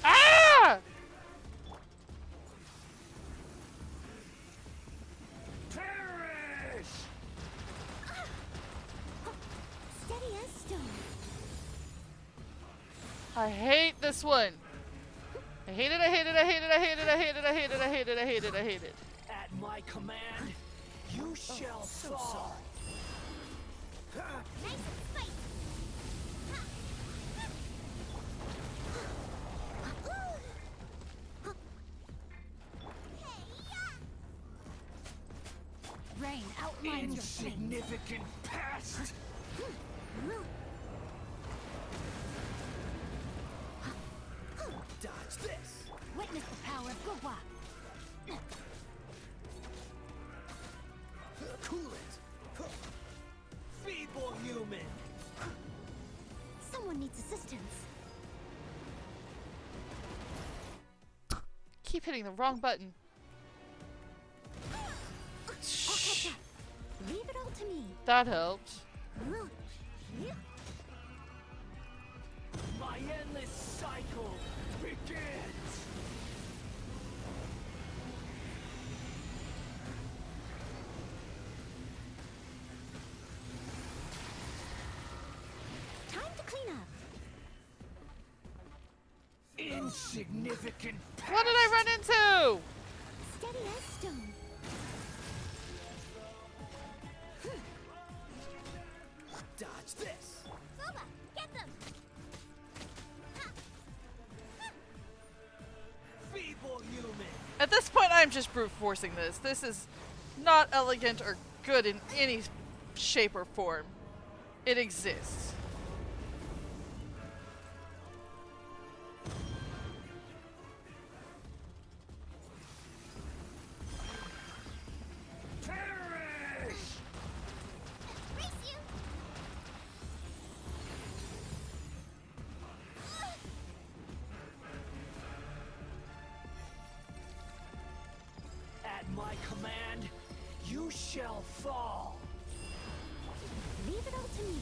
B: Ah!
F: Perish!
C: Steady as stone.
B: I hate this one. I hate it, I hate it, I hate it, I hate it, I hate it, I hate it, I hate it, I hate it, I hate it.
F: At my command, you shall fall.
C: Nice and spicy. Rain outlines your fate.
F: Insignificant pest! Dodge this!
C: Witness the power of Gugwa.
F: Cool it! Feeble human!
C: Someone needs assistance.
B: Keep hitting the wrong button.
C: I'll catch up. Leave it all to me.
B: That helped.
F: My endless cycle begins!
C: Time to clean up.
F: Insignificant pest!
B: What did I run into?
C: Steady as stone.
F: Dodge this!
C: Boba, get them.
F: Feeble human!
B: At this point, I'm just brute forcing this. This is not elegant or good in any shape or form. It exists.
F: Perish!
C: Race you.
F: At my command, you shall fall!
C: Leave it all to me.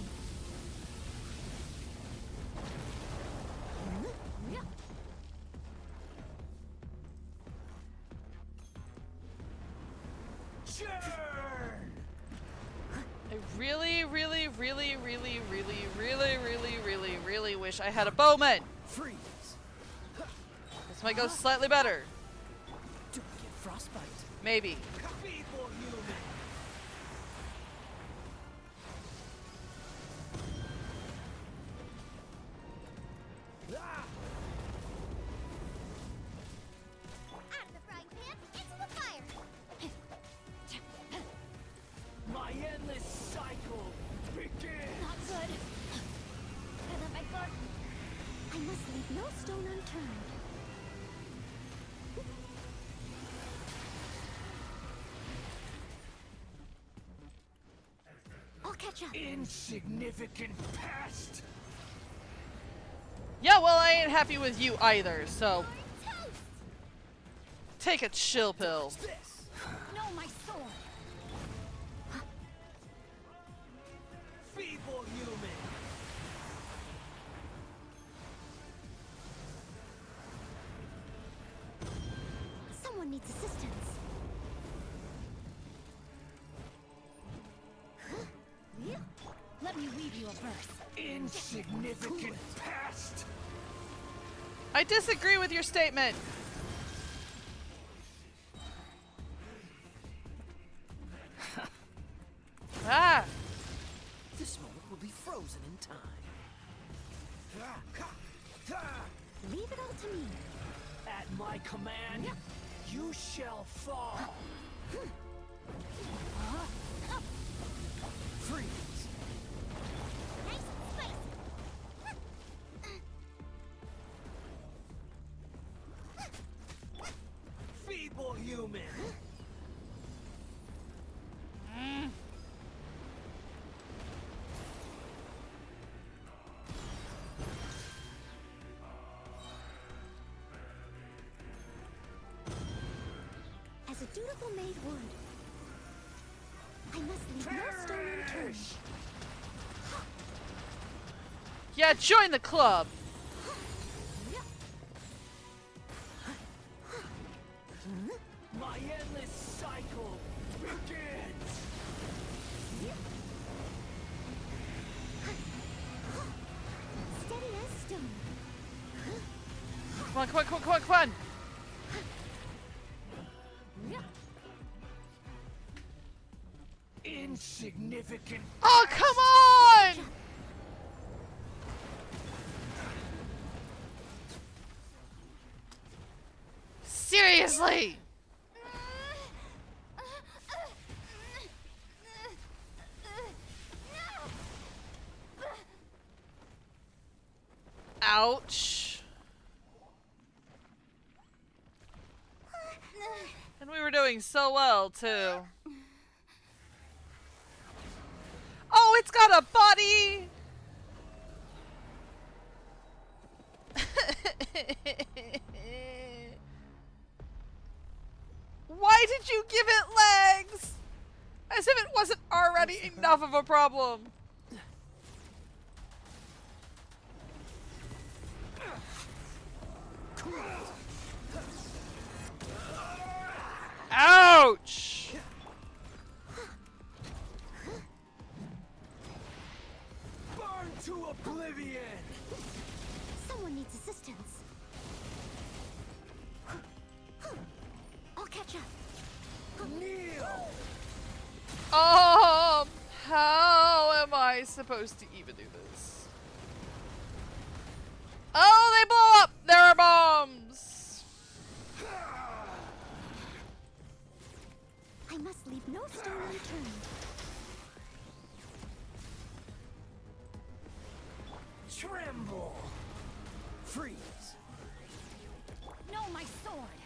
F: Churn!
B: I really, really, really, really, really, really, really, really, really wish I had a bowman.
F: Freeze!
B: This might go slightly better.
F: Do I get frostbite?
B: Maybe.
F: Feeble human! Ah!
C: Out of the frying pan, into the fire.
F: My endless cycle begins!
C: Not good. I let my guard. I must leave no stone unturned. I'll catch up.
F: Insignificant pest!
B: Yeah, well, I ain't happy with you either, so
C: Toast!
B: take a chill pill.
F: This!
C: No, my sword.
F: Feeble human!
C: Someone needs assistance. Let me weave you a verse.
F: Insignificant pest!
B: I disagree with your statement. Ah!
F: This moment will be frozen in time.
C: Leave it all to me.
F: At my command, you shall fall. Freeze!
C: Nice and spicy.
F: Feeble human!
C: dutiful maid would. I must leave no stone unturned.
B: Yeah, join the club.
E: My endless cycle begins!
C: Steady as stone.
B: Come on, come on, come on, come on, come on.
F: Insignificant.
B: Oh, come on! Seriously! Ouch. And we were doing so well, too. Oh, it's got a body! Why did you give it legs? As if it wasn't already enough of a problem. Ouch!
F: Burn to oblivion!
C: Someone needs assistance. I'll catch up.
F: Kneel!
B: How am I supposed to even do this? Oh, they blow up! There are bombs!
C: I must leave no stone unturned.
F: Tremble! Freeze!
C: No, my sword.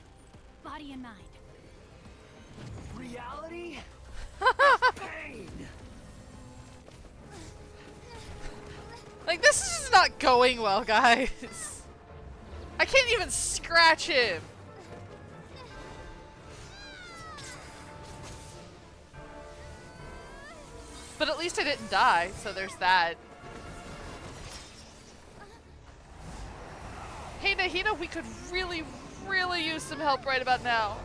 C: Body and mind.
F: Reality? Pain!
B: Like, this is just not going well, guys. I can't even scratch him. But at least I didn't die, so there's that. Hey, Nahida, we could really, really use some help right about now.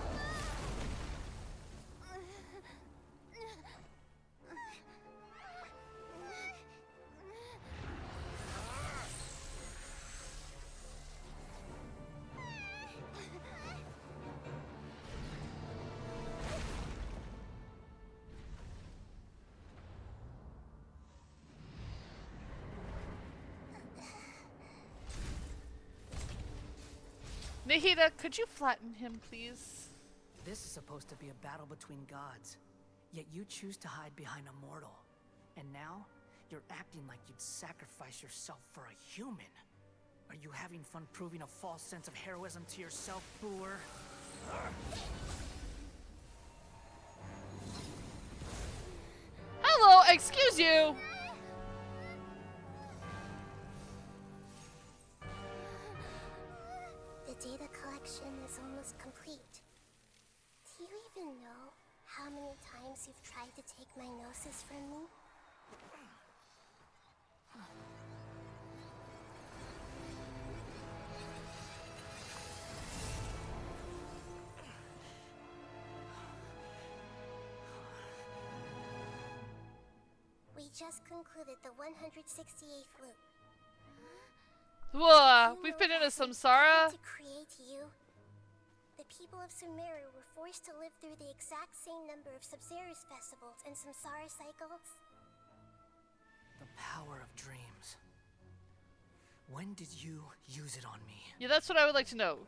B: Nahida, could you flatten him, please?
E: This is supposed to be a battle between gods, yet you choose to hide behind a mortal. And now, you're acting like you'd sacrifice yourself for a human. Are you having fun proving a false sense of heroism to yourself, Boor?
B: Hello, excuse you!
D: The data collection is almost complete. Do you even know how many times you've tried to take my gnosis from me? We just concluded the 168th loop.
B: Whoa,
D: You
B: we've
D: know
B: been in a
D: that we
B: samsara.
D: tried to create you. The people of Sumeru were forced to live through the exact same number of Sabzeruz festivals and samsara cycles.
E: The power of dreams. When did you use it on me?
B: Yeah, that's what I would like to know.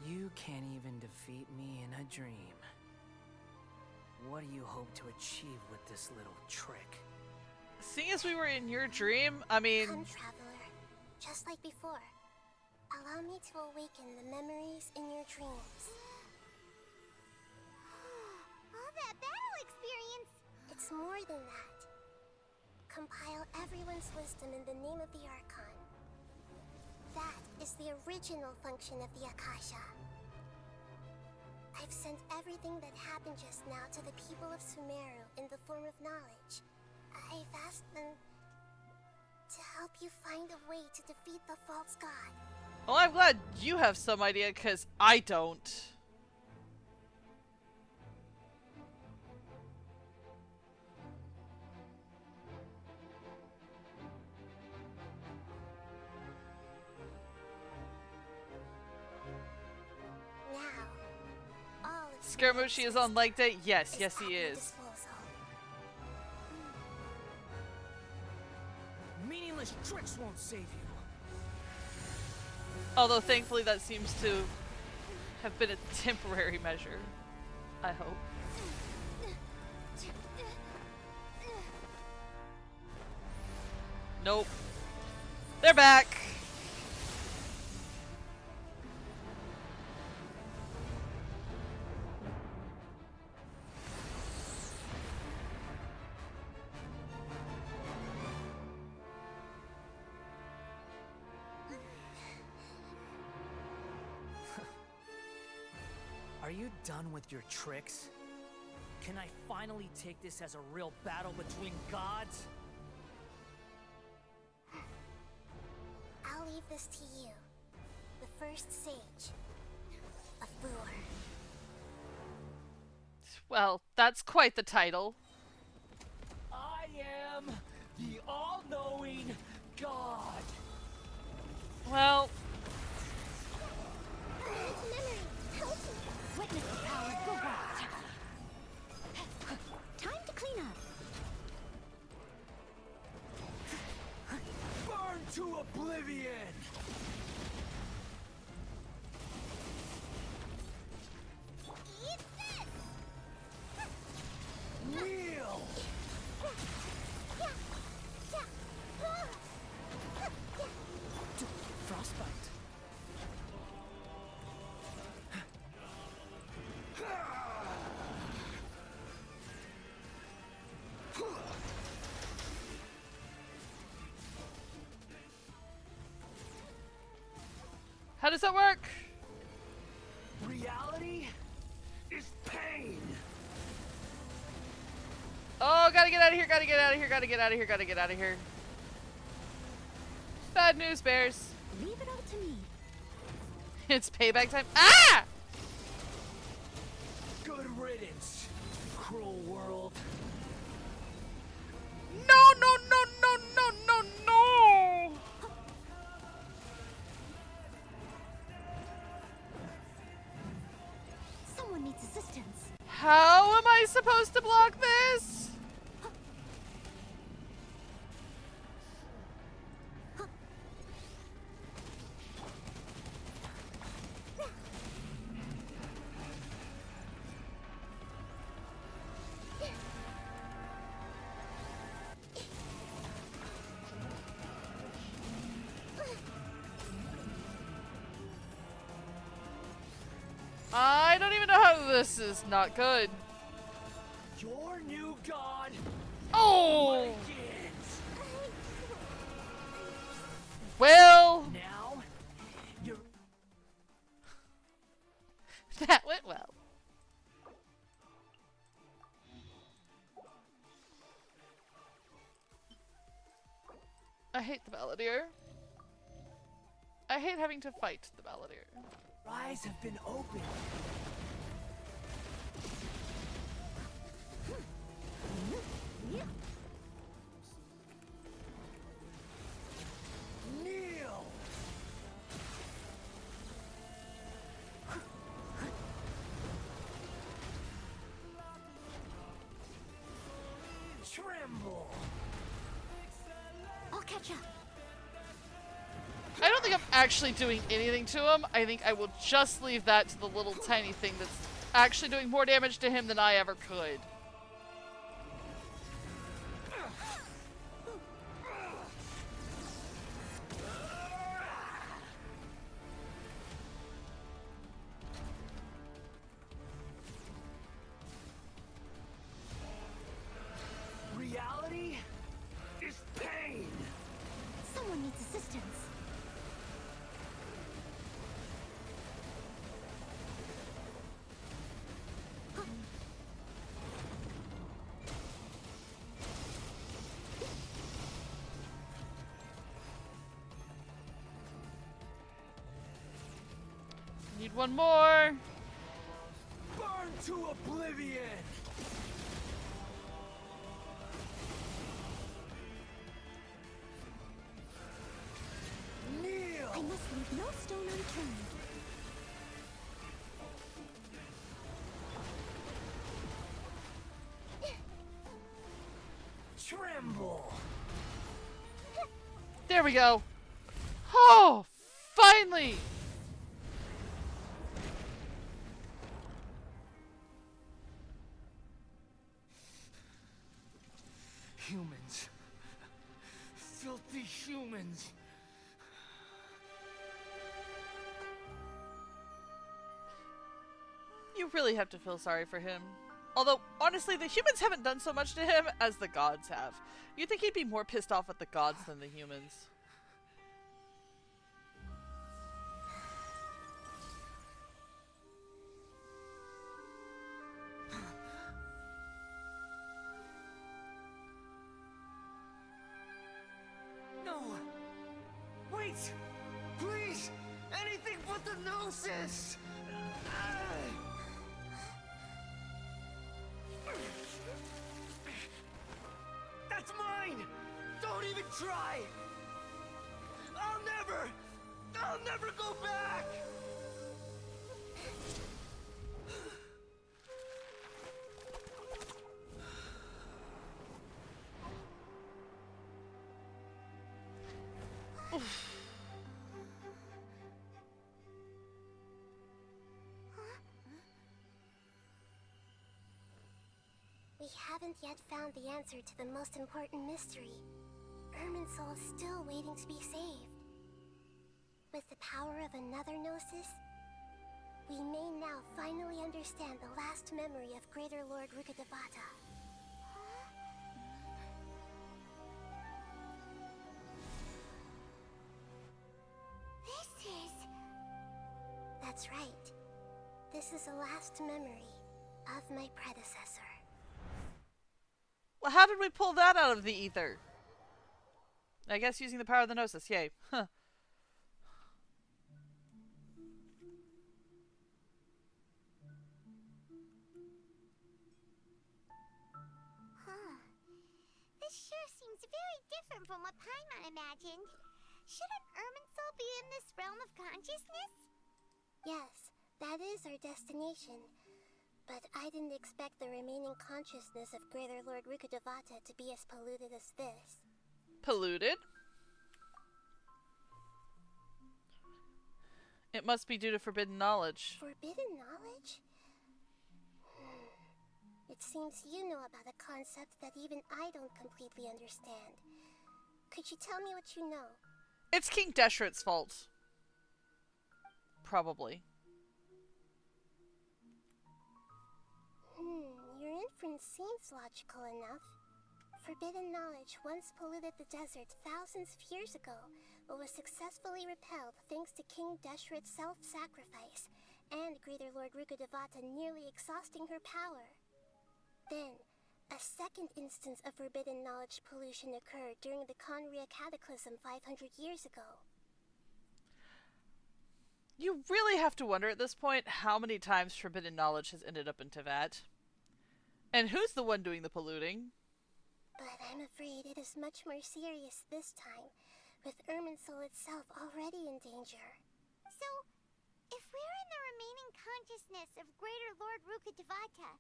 E: You can't even defeat me in a dream. What do you hope to achieve with this little trick?
B: Seeing as we were in your dream, I mean,
D: Come, traveler. Just like before. Allow me to awaken the memories in your dreams.
C: All that battle experience.
D: It's is more than that. Compile everyone's wisdom in the name of the Archon. That is the original function of the Akasha. I've sent everything that happened just now to the people of Sumeru in the form of knowledge. I've asked them to help you find a way to defeat the false god.
B: Well, I'm glad you have some idea, because I don't.
D: Now, all of
B: Scaramucci is on leg day? Yes, yes he
D: at your
B: is.
D: disposal.
E: Meaningless tricks won't save you.
B: Although thankfully that seems to have been a temporary measure. I hope. Nope. They're back!
E: Are you done with your tricks? Can I finally take this as a real battle between gods?
D: I'll leave this to you. The first sage of Lure.
B: Well, that's quite the title.
E: I am the all-knowing God.
B: Well,
D: Memory, help me.
C: Witness the power of the world. Time to clean up.
E: Burn to oblivion!
D: Eat this!
E: Kneel! Frostbite.
B: how does that work?
E: Reality is pain.
B: Oh, gotta get out of here, gotta get out of here, gotta get out of here, gotta get out of here. Bad news, bears.
C: Leave it all to me.
B: It's payback time. Ah!
E: Good riddance, cruel world.
B: No, no, no, no, no, no, no!
C: Someone needs assistance.
B: How am I supposed to block this? I don't even know how this is not good.
E: Your new god
B: Oh!
E: begins.
B: Well,
E: Now, you're
B: that went well. I hate the Balladeer. I hate having to fight the Balladeer.
E: eyes have been opened. Kneel. Tremble.
C: I'll catch up.
B: I don't think I'm actually doing anything to him. I think I will just leave that to the little tiny thing that's actually doing more damage to him than I ever could. Need one more.
F: Burn to oblivion! Kneel!
C: I must leave no stone unturned.
F: Tremble!
B: There we go. Oh, finally.
F: Humans. Filthy humans.
B: You really have to feel sorry for him. Although, honestly, the humans haven't done so much to him as the gods have. You'd think he'd be more pissed off at the gods than the humans.
F: No! Wait! Please! Anything but the Gnosis! That's mine! Don't even try! I'll never go back!
D: We haven't yet found the answer to the most important mystery. Irminsul is still waiting to be saved. With the power of another Gnosis, we may now finally understand the last memory of Greater Lord Rukkhadevata.
C: This is...
D: That's right. This is the last memory of my predecessor.
B: Well, how did we pull that out of the ether? I guess using the power of the Gnosis. Yay. Huh.
C: Huh. This sure seems very different from what Paimon imagined. Shouldn't Irminsul be in this realm of consciousness?
D: Yes, that is our destination. But I didn't expect the remaining consciousness of Greater Lord Rukkhadevata to be as polluted as this.
B: Polluted? It must be due to forbidden knowledge.
D: Forbidden knowledge? It seems you know about a concept that even I don't completely understand. Could you tell me what you know?
B: It's King Deshret's fault. Probably.
D: Your inference seems logical enough. Forbidden knowledge once polluted the desert thousands of years ago, but was successfully repelled thanks to King Deshret's self-sacrifice, and Greater Lord Rukkhadevata nearly exhausting her power. Then, a second instance of forbidden knowledge pollution occurred during the Conria Cataclysm 500 years ago.
B: You really have to wonder at this point how many times forbidden knowledge has ended up in Teyvat. And who's the one doing the polluting?
D: But I'm afraid it is much more serious this time, with Irminsul itself already in danger.
C: So, if we're in the remaining consciousness of Greater Lord Rukkhadevata,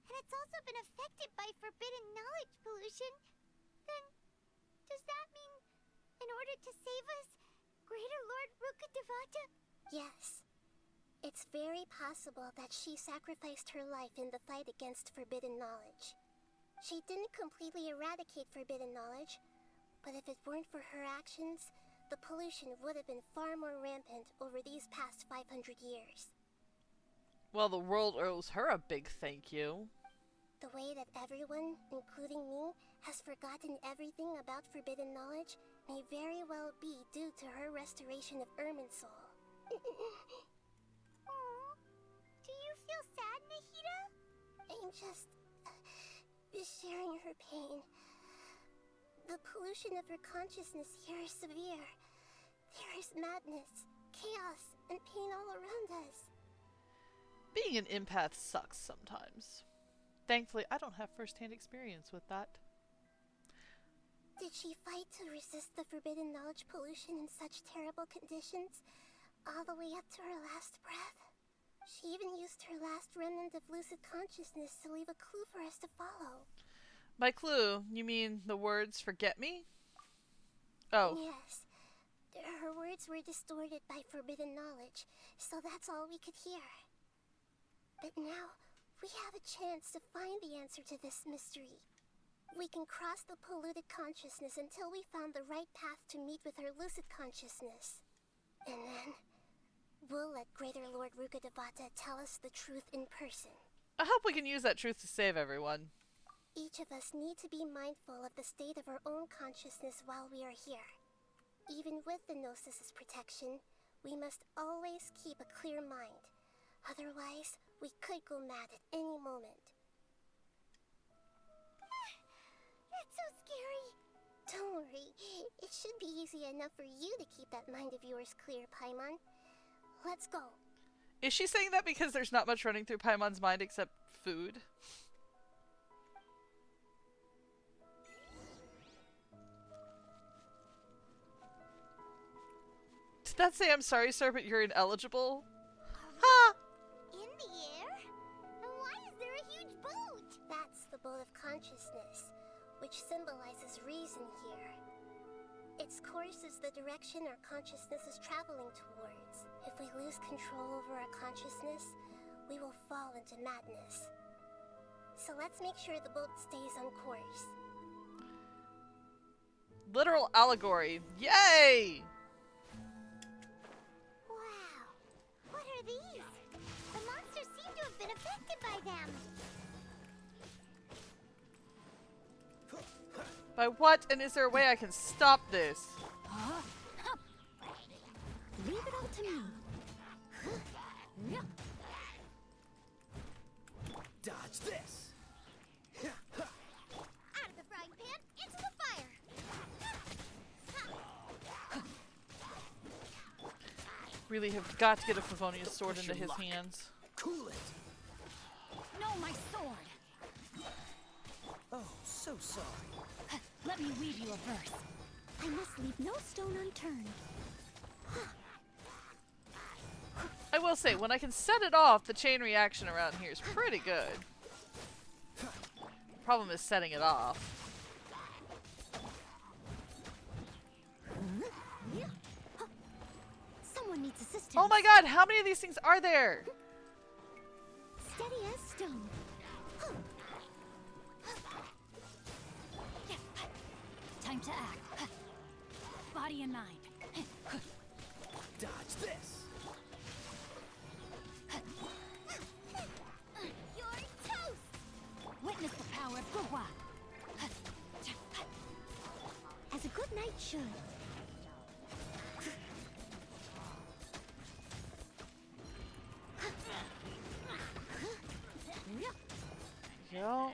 C: and it's also been affected by forbidden knowledge pollution, then does that mean, in order to save us, Greater Lord Rukkhadevata?
D: Yes. It's very possible that she sacrificed her life in the fight against forbidden knowledge. She didn't completely eradicate forbidden knowledge, but if it weren't for her actions, the pollution would have been far more rampant over these past 500 years.
B: Well, the world owes her a big thank you.
D: The way that everyone, including me, has forgotten everything about forbidden knowledge may very well be due to her restoration of Irminsul.
C: Aw, do you feel sad, Nahida?
D: I'm just sharing her pain. The pollution of her consciousness here is severe. There is madness, chaos and pain all around us.
B: Being an empath sucks sometimes. Thankfully, I don't have first-hand experience with that.
D: Did she fight to resist the forbidden knowledge pollution in such terrible conditions, all the way up to her last breath? She even used her last remnant of lucid consciousness to leave a clue for us to follow.
B: By clue, you mean the words "forget me"? Oh.
D: Yes. Her words were distorted by forbidden knowledge, so that's all we could hear. But now, we have a chance to find the answer to this mystery. We can cross the polluted consciousness until we found the right path to meet with her lucid consciousness. And then, we'll let Greater Lord Rukkhadevata tell us the truth in person.
B: I hope we can use that truth to save everyone.
D: Each of us need to be mindful of the state of our own consciousness while we are here. Even with the Gnosis' protection, we must always keep a clear mind. Otherwise, we could go mad at any moment.
C: That's so scary.
D: Don't worry, it should be easy enough for you to keep that mind of yours clear, Paimon. Let's go.
B: Is she saying that because there's not much running through Paimon's mind except food? Did that say "I'm sorry, sir, but you're ineligible"? Ha!
C: In the air? And why is there a huge boat?
D: That's the boat of consciousness, which symbolizes reason here. Its course is the direction our consciousness is traveling towards. If we lose control over our consciousness, we will fall into madness. So let's make sure the boat stays on course.
B: Literal allegory. Yay!
C: Wow. What are these? The monsters seem to have been affected by them.
B: By what? And is there a way I can stop this?
C: Leave it all to me.
F: Dodge this.
C: Out of the frying pan, into the fire.
B: Really have got to get a Favonian sword
F: Push
B: into
F: your
B: his
F: luck.
B: hands.
F: Cool it.
G: No, my sword!
F: Oh, so sorry.
G: Let me weave you a verse.
C: I must leave no stone unturned.
B: I will say, when I can set it off, the chain reaction around here is pretty good. Problem is setting it off.
C: Someone needs assistance.
B: Oh my god, how many of these things are there?
C: Steady as stone.
G: Time to act. Body and mind.
F: Dodge this.
C: You're toast.
G: Witness the power of Gurwa.
C: As a good knight should.
B: Yo.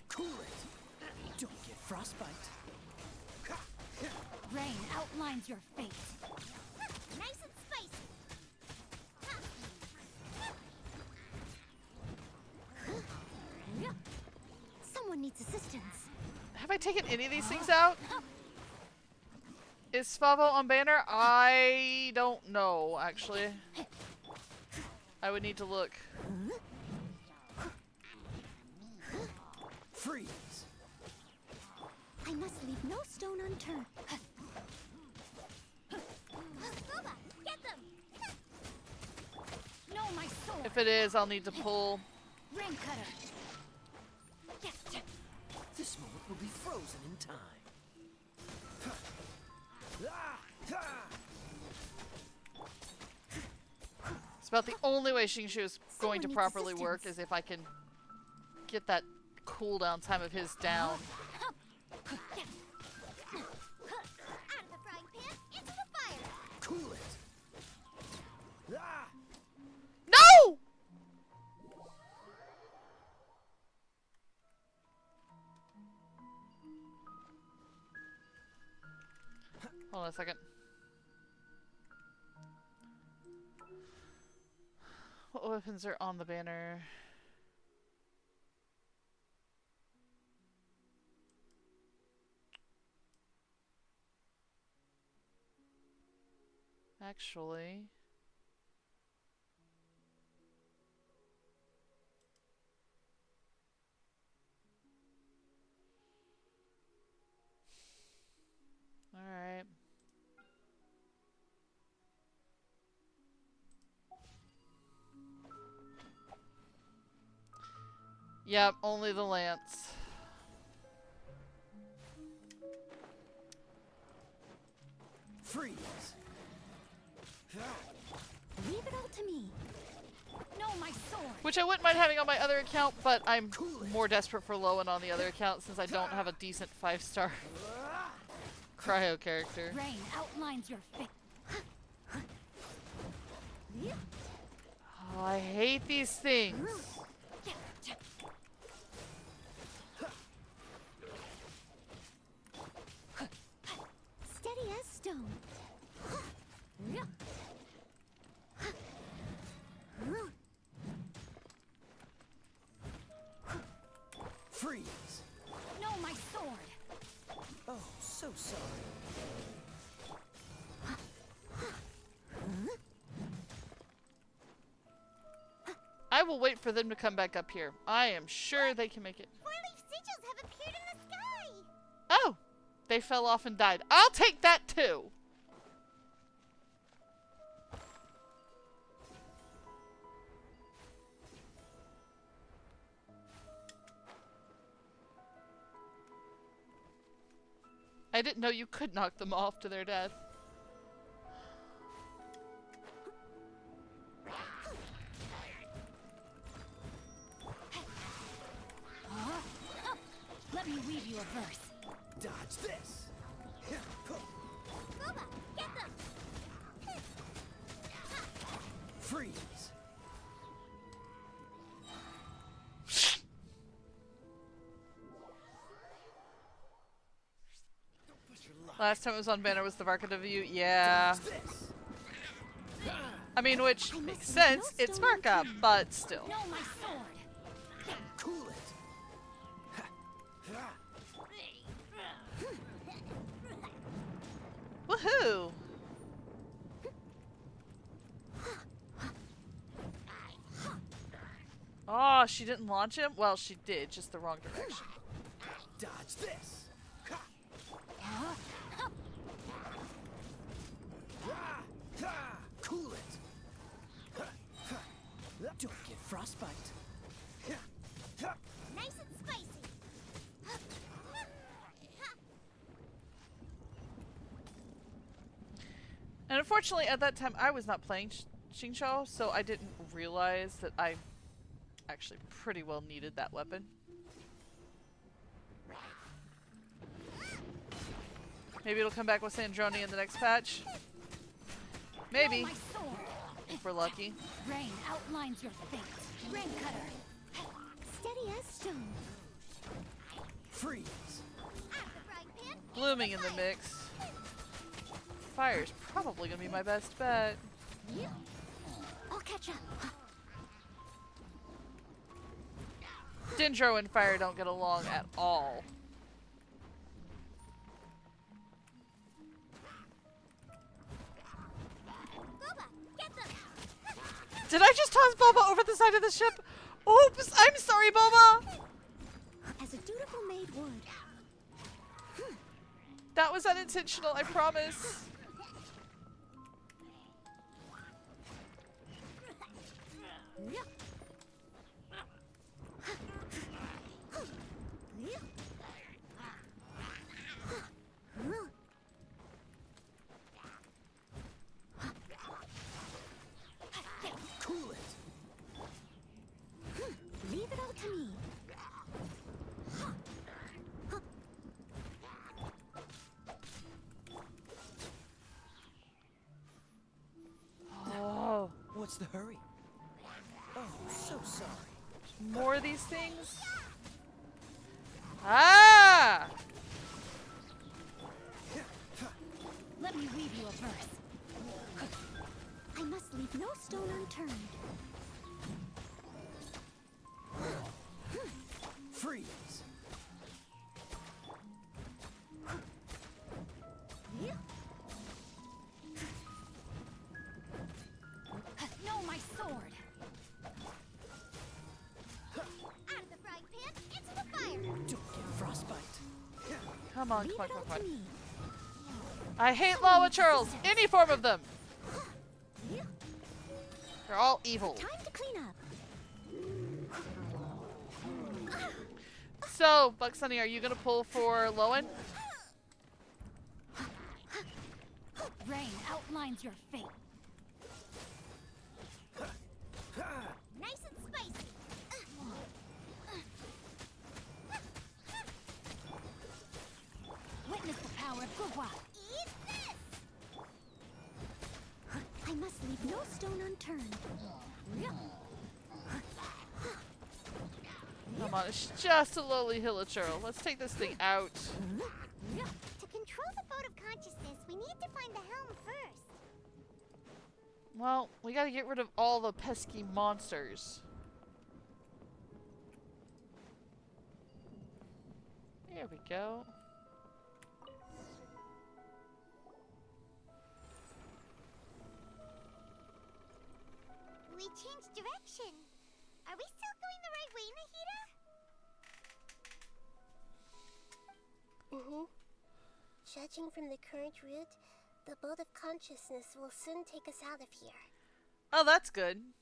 F: Cool it. Don't get frostbite.
G: Rain outlines your fate.
C: Nice and spicy. Someone needs assistance.
B: Have I taken any of these things out? Is Svavo on banner? I don't know, actually. I would need to look.
F: Freeze.
C: I must leave no stone unturned. Boba, get them!
G: No, my sword!
B: If it is, I'll need to pull.
G: Rain cutter!
F: This moment will be frozen in time. Ah, ah.
B: It's about the only way Shingshu is going to
C: Someone needs
B: properly work
C: assistance.
B: is if I can get that cooldown time of his down.
C: Out of the frying pan, into the fire.
F: Cool it. Ah.
B: No! Hold on a second. What weapons are on the banner? Actually... Alright. Yep, only the lance.
E: Freeze!
G: Leave it all to me. No, my sword.
B: Which I wouldn't mind having on my other account, but I'm more desperate for Lowen on the other account since I don't have a decent 5-star cryo character.
G: Rain outlines your fate.
B: Oh, I hate these things.
D: Steady as stone.
E: Freeze!
G: No, my sword.
E: Oh, so sorry.
B: I will wait for them to come back up here. I am sure they can make it.
C: Four-leaf sigils have appeared in the sky!
B: Oh! They fell off and died. I'll take that too! I didn't know you could knock them off to their death.
G: Let me weave you a verse.
E: Dodge this!
C: Boba, get them!
E: Freeze!
B: Last time it was on banner was the Varka W. Yeah.
E: Dodge this!
B: I mean, which makes sense. It's Varka, but still.
G: No, my sword.
E: Cool it!
B: Woohoo! Oh, she didn't launch him? Well, she did, just the wrong direction.
E: Dodge this! Cool it! Don't get frostbite.
C: Nice and spicy!
B: And unfortunately, at that time, I was not playing Xingqiu, so I didn't realize that I actually pretty well needed that weapon. Maybe it'll come back with Sandroni in the next patch. Maybe,
G: No, my sword.
B: if we're lucky.
G: Rain outlines your fate. Rain cutter.
D: Steady as stone.
E: Freeze!
C: Out the frying pan!
B: Blooming in the mix. Fire's probably gonna be my best bet.
D: I'll catch up.
B: Dendro and Fire don't get along at all.
C: Boba, get them!
B: Did I just toss Boba over the side of the ship? Oops! I'm sorry, Boba!
D: As a dutiful maid would.
B: That was unintentional, I promise.
E: Cool it!
D: Leave it all to me.
B: Oh,
E: What's the hurry? Oh, so sorry.
B: more of these things? Ah!
G: Let me weave you a verse. I must leave no stone unturned.
E: Freeze!
G: No, my sword!
C: Out of the frying pan, into the fire!
E: Don't get frostbite.
B: Come on,
G: Leave
B: come on,
G: it
B: come
G: all
B: on,
G: to
B: come on.
G: me.
B: I hate Lawa Churls! Any form of them! They're all evil.
G: Time to clean up.
B: So, Buck Sunny, are you gonna pull for Lowen?
G: Rain outlines your fate.
C: Nice and spicy!
G: Witness the power of Gugwa.
C: Eat this!
G: I must leave no stone unturned.
B: Come on, it's just a lowly Hilichurl. Let's take this thing out.
C: To control the boat of consciousness, we need to find the helm first.
B: Well, we gotta get rid of all the pesky monsters. There we go.
C: We changed direction. Are we still going the right way, Nahida?
D: Mm-hmm. Judging from the current route, the boat of consciousness will soon take us out of here.
B: Oh, that's good.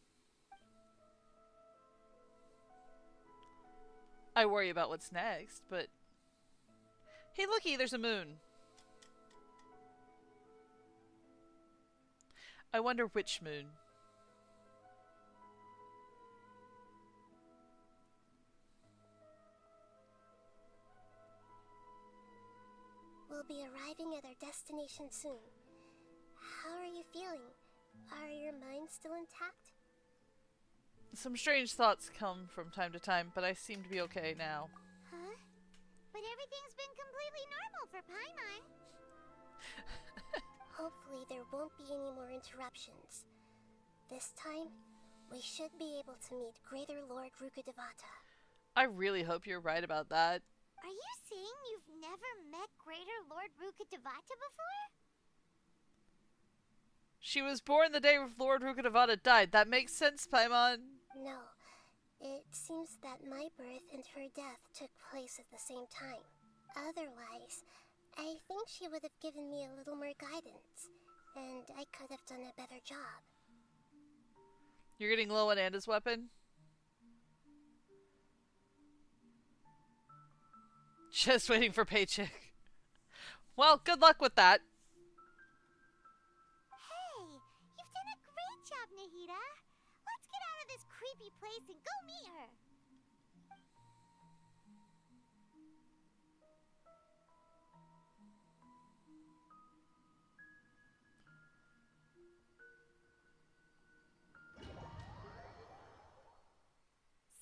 B: I worry about what's next, but... Hey, looky, there's a moon. I wonder which moon.
D: We'll be arriving at our destination soon. How are you feeling? Are your minds still intact?
B: Some strange thoughts come from time to time, but I seem to be okay now.
C: Huh? But everything's been completely normal for Paimon.
D: Hopefully there won't be any more interruptions. This time, we should be able to meet Greater Lord Rukkhadevata.
B: I really hope you're right about that.
C: Are you saying you've never met Greater Lord Rukkhadevata before?
B: She was born the day Lord Rukkhadevata died. That makes sense, Paimon.
D: No, it seems that my birth and her death took place at the same time. Otherwise, I think she would have given me a little more guidance, and I could have done a better job.
B: You're getting Lowen and his weapon? Just waiting for paycheck. Well, good luck with that.
C: Hey, you've done a great job, Nahida. Let's get out of this creepy place and go meet her.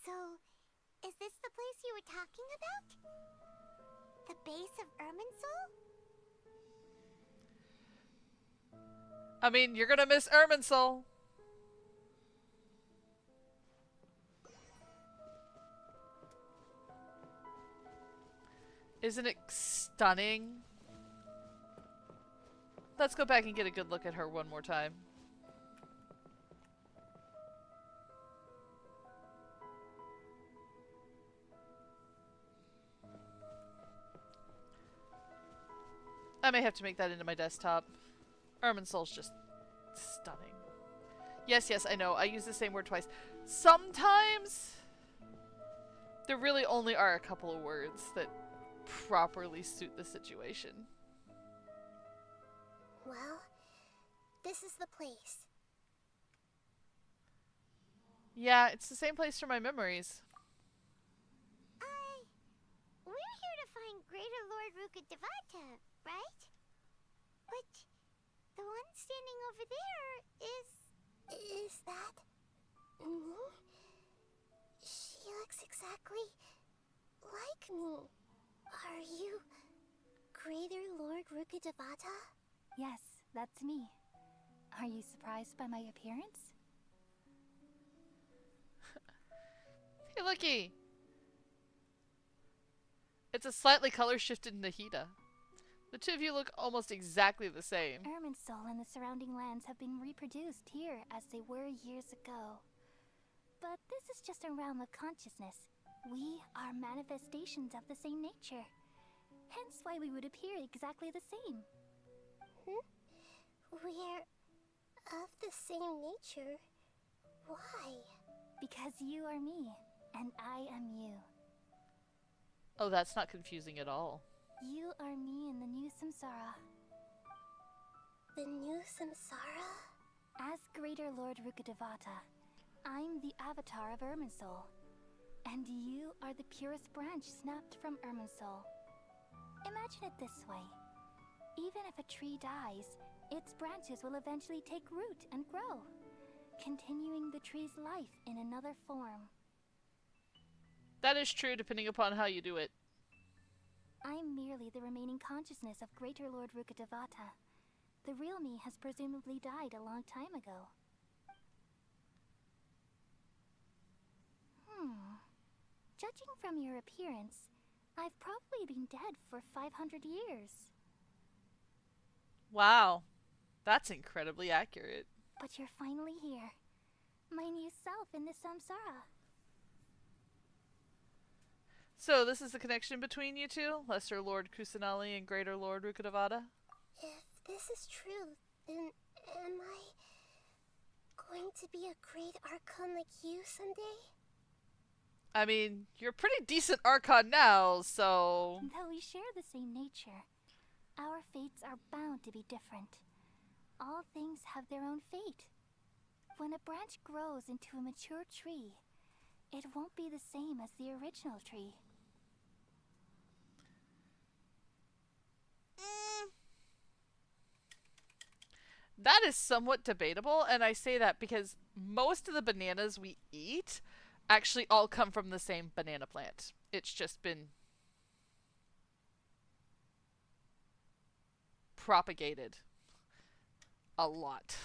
C: So, is this the place you were talking about? The base of Irminsul?
B: I mean, you're gonna miss Irminsul. Isn't it stunning? Let's go back and get a good look at her one more time. I may have to make that into my desktop. Irminsul's just stunning. Yes, yes, I know. I use the same word twice. Sometimes there really only are a couple of words that properly suit the situation.
D: Well, this is the place.
B: Yeah, it's the same place for my memories.
C: We're here to find Greater Lord Rukkhadevata, right? But the one standing over there is...
D: Is that me? She looks exactly like me. Are you Greater Lord Rukkhadevata?
G: Yes, that's me. Are you surprised by my appearance?
B: Hey, looky! It's a slightly color-shifted Nahida. The two of you look almost exactly the same.
G: Irminsul and the surrounding lands have been reproduced here as they were years ago. But this is just a realm of consciousness. We are manifestations of the same nature. Hence why we would appear exactly the same.
D: We're of the same nature. Why?
G: Because you are me, and I am you.
B: Oh, that's not confusing at all.
G: You are me in the new samsara.
D: The new samsara?
G: As Greater Lord Rukkhadevata, I'm the avatar of Irminsul. And you are the purest branch snapped from Irminsul. Imagine it this way. Even if a tree dies, its branches will eventually take root and grow, continuing the tree's life in another form.
B: That is true depending upon how you do it.
G: I'm merely the remaining consciousness of Greater Lord Rukkhadevata. The real me has presumably died a long time ago. Judging from your appearance, I've probably been dead for 500 years.
B: Wow. That's incredibly accurate.
G: But you're finally here. My new self in the samsara.
B: So, this is the connection between you two? Lesser Lord Kusanali and Greater Lord Rukkhadevata?
D: If this is true, then am I going to be a great Archon like you someday?
B: I mean, you're a pretty decent Archon now, so...
G: Though we share the same nature, our fates are bound to be different. All things have their own fate. When a branch grows into a mature tree, it won't be the same as the original tree.
B: That is somewhat debatable, and I say that because most of the bananas we eat actually all come from the same banana plant. It's just been propagated a lot.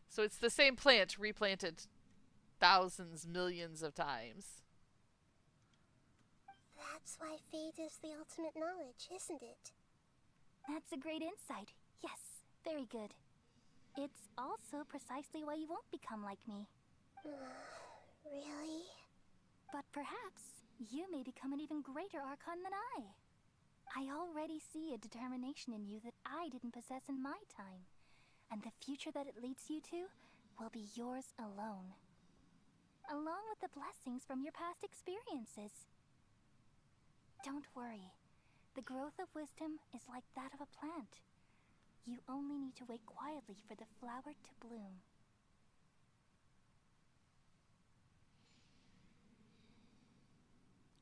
B: So it's the same plant replanted thousands, millions of times.
D: That's why fate is the ultimate knowledge, isn't it?
G: That's a great insight. Yes, very good. It's also precisely why you won't become like me.
D: Really?
G: But perhaps you may become an even greater Archon than I. I already see a determination in you that I didn't possess in my time, and the future that it leads you to will be yours alone, along with the blessings from your past experiences. Don't worry. The growth of wisdom is like that of a plant. You only need to wait quietly for the flower to bloom.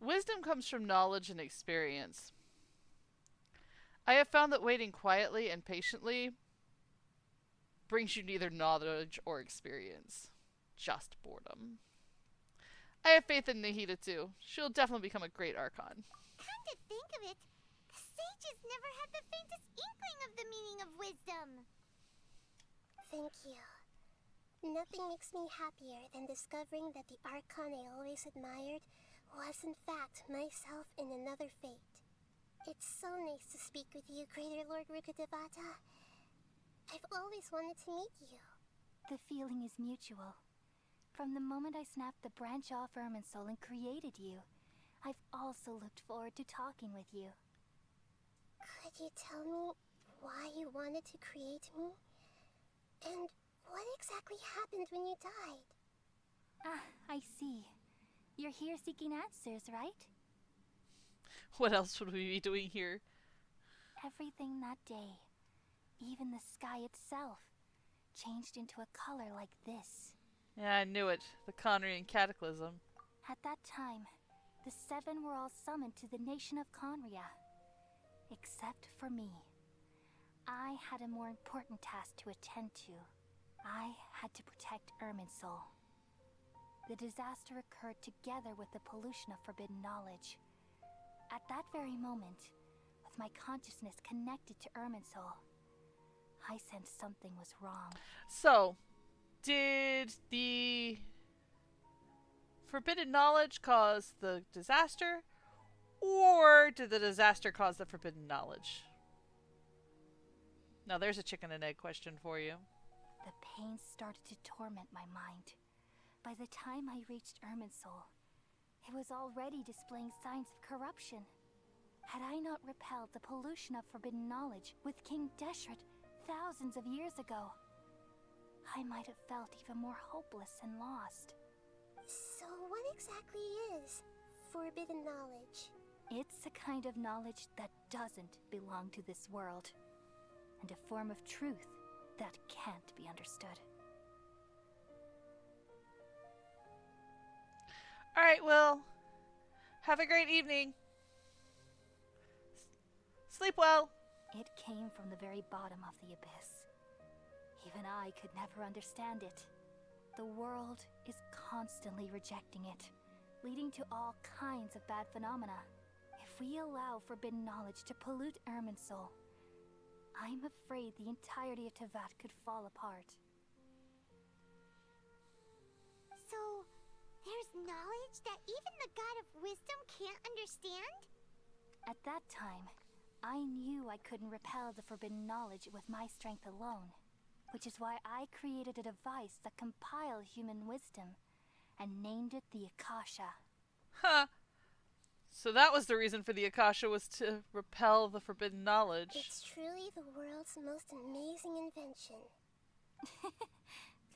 B: Wisdom comes from knowledge and experience. I have found that waiting quietly and patiently brings you neither knowledge or experience, just boredom. I have faith in Nahida too. She'll definitely become a great Archon.
C: Come to think of it, the sages never had the faintest inkling of the meaning of wisdom.
D: Thank you. Nothing makes me happier than discovering that the Archon I always admired was in fact myself in another fate. It's so nice to speak with you, Greater Lord Rukkhadevata. I've always wanted to meet you.
G: The feeling is mutual. From the moment I snapped the branch off Irminsul and created you, I've also looked forward to talking with you.
D: Could you tell me why you wanted to create me? And what exactly happened when you died?
G: Ah, I see. You're here seeking answers, right?
B: What else would we be doing here?
G: Everything that day, even the sky itself, changed into a color like this.
B: Yeah, I knew it. The Conrian Cataclysm.
G: At that time, the seven were all summoned to the nation of Conria. Except for me. I had a more important task to attend to. I had to protect Irminsul. The disaster occurred together with the pollution of forbidden knowledge. At that very moment, with my consciousness connected to Irminsul, I sensed something was wrong.
B: So, did the forbidden knowledge cause the disaster, or did the disaster cause the forbidden knowledge? Now, there's a chicken and egg question for you.
G: The pain started to torment my mind. By the time I reached Irminsul, it was already displaying signs of corruption. Had I not repelled the pollution of forbidden knowledge with King Deshret thousands of years ago, I might have felt even more hopeless and lost.
D: So what exactly is forbidden knowledge?
G: It's a kind of knowledge that doesn't belong to this world, and a form of truth that can't be understood.
B: Alright, Will. Have a great evening. Sleep well.
G: It came from the very bottom of the abyss. Even I could never understand it. The world is constantly rejecting it, leading to all kinds of bad phenomena. If we allow forbidden knowledge to pollute Irminsul, I'm afraid the entirety of Teyvat could fall apart.
C: So, there's knowledge that even the God of Wisdom can't understand?
G: At that time, I knew I couldn't repel the forbidden knowledge with my strength alone, which is why I created a device that compiled human wisdom and named it the Akasha.
B: Huh. So that was the reason for the Akasha, was to repel the forbidden knowledge.
D: It's truly the world's most amazing invention.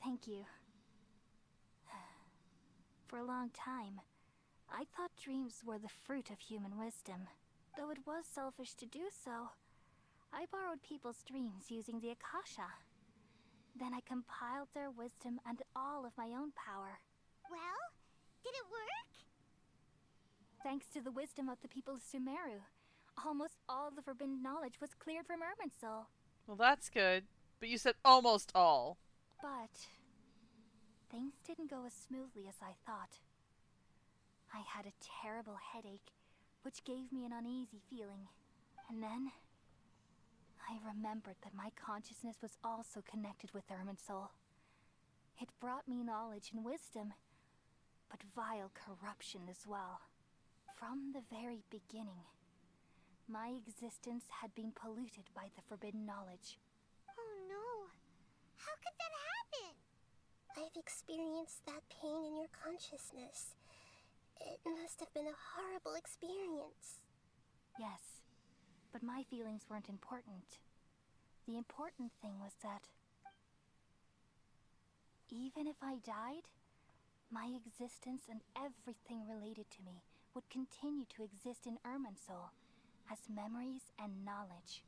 G: Thank you. For a long time, I thought dreams were the fruit of human wisdom. Though it was selfish to do so, I borrowed people's dreams using the Akasha. Then I compiled their wisdom and all of my own power.
C: Well, did it work?
G: Thanks to the wisdom of the people of Sumeru, almost all the forbidden knowledge was cleared from Irminsul.
B: Well, that's good. But you said almost all.
G: But things didn't go as smoothly as I thought. I had a terrible headache, which gave me an uneasy feeling. And then I remembered that my consciousness was also connected with Irminsul. It brought me knowledge and wisdom, but vile corruption as well. From the very beginning, my existence had been polluted by the forbidden knowledge.
C: Oh no. How could that happen?
D: I've experienced that pain in your consciousness. It must have been a horrible experience.
G: Yes, but my feelings weren't important. The important thing was that even if I died, my existence and everything related to me would continue to exist in Irminsul as memories and knowledge,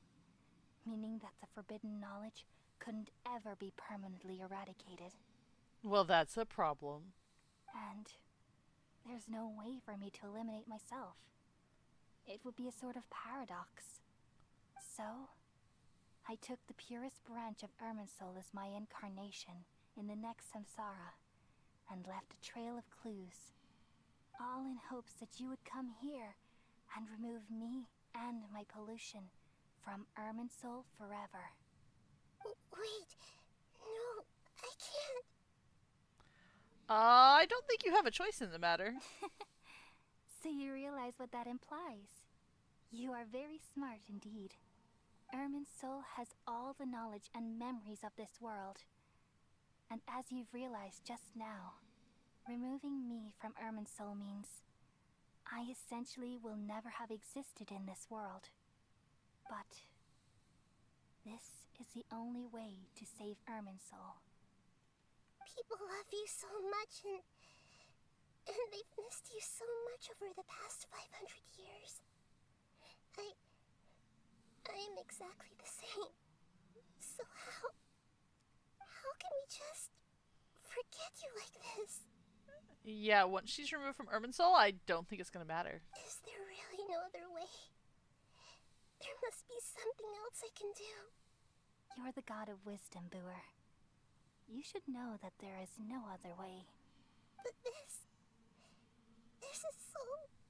G: meaning that the forbidden knowledge couldn't ever be permanently eradicated.
B: Well, that's a problem.
G: And there's no way for me to eliminate myself. It would be a sort of paradox. So, I took the purest branch of Irminsul as my incarnation in the next samsara, and left a trail of clues, all in hopes that you would come here and remove me and my pollution from Irminsul forever.
D: Wait, no, I can't.
B: I don't think you have a choice in the matter.
G: So you realize what that implies. You are very smart indeed. Irminsul has all the knowledge and memories of this world. And as you've realized just now, removing me from Irminsul means I essentially will never have existed in this world. But this is the only way to save Irminsul.
D: People love you so much, and they've missed you so much over the past 500 years. I am exactly the same. So how can we just forget you like this?
B: Yeah, once she's removed from Irminsul, I don't think it's gonna matter.
D: Is there really no other way? There must be something else I can do.
G: You're the god of wisdom, Buer. You should know that there is no other way.
D: But this is so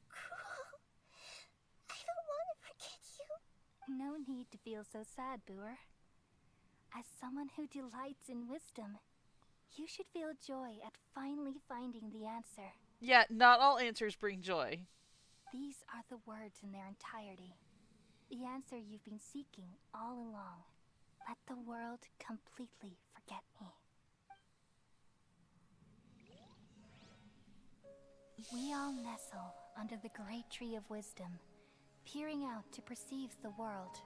D: cruel. I don't want to forget you.
G: No need to feel so sad, Buer. As someone who delights in wisdom, you should feel joy at finally finding the answer.
B: Yeah, not all answers bring joy.
G: These are the words in their entirety. The answer you've been seeking all along. Let the world completely forget me. We all nestle under the great tree of wisdom, peering out to perceive the world.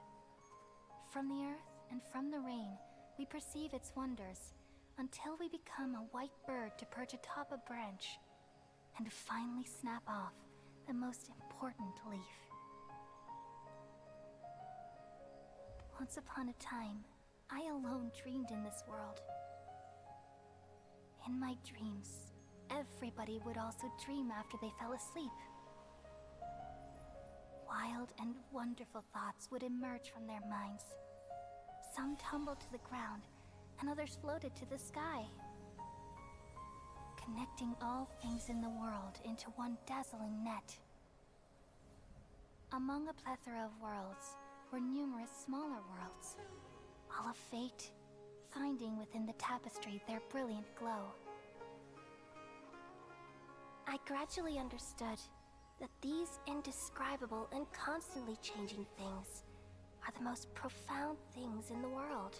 G: From the earth and from the rain, we perceive its wonders, until we become a white bird to perch atop a branch, and finally snap off the most important leaf. Once upon a time, I alone dreamed in this world. In my dreams, everybody would also dream after they fell asleep. Wild and wonderful thoughts would emerge from their minds. Some tumbled to the ground, and others floated to the sky, connecting all things in the world into one dazzling net. Among a plethora of worlds were numerous smaller worlds, all of fate, finding within the tapestry their brilliant glow. I gradually understood that these indescribable and constantly changing things are the most profound things in the world.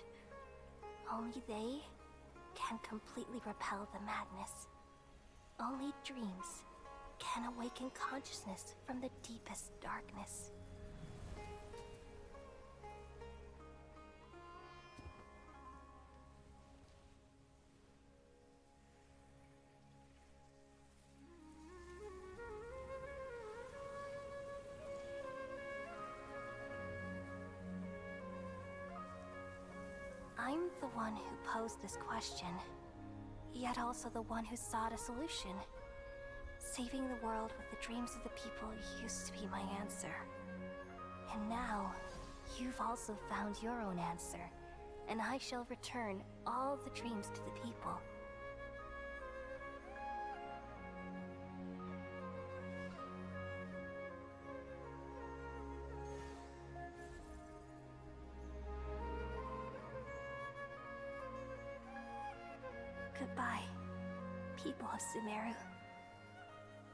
G: Only they can completely repel the madness. Only dreams can awaken consciousness from the deepest darkness. I'm the one who posed this question, yet also the one who sought a solution. Saving the world with the dreams of the people used to be my answer. And now, you've also found your own answer, and I shall return all the dreams to the people. Goodbye, people of Sumeru.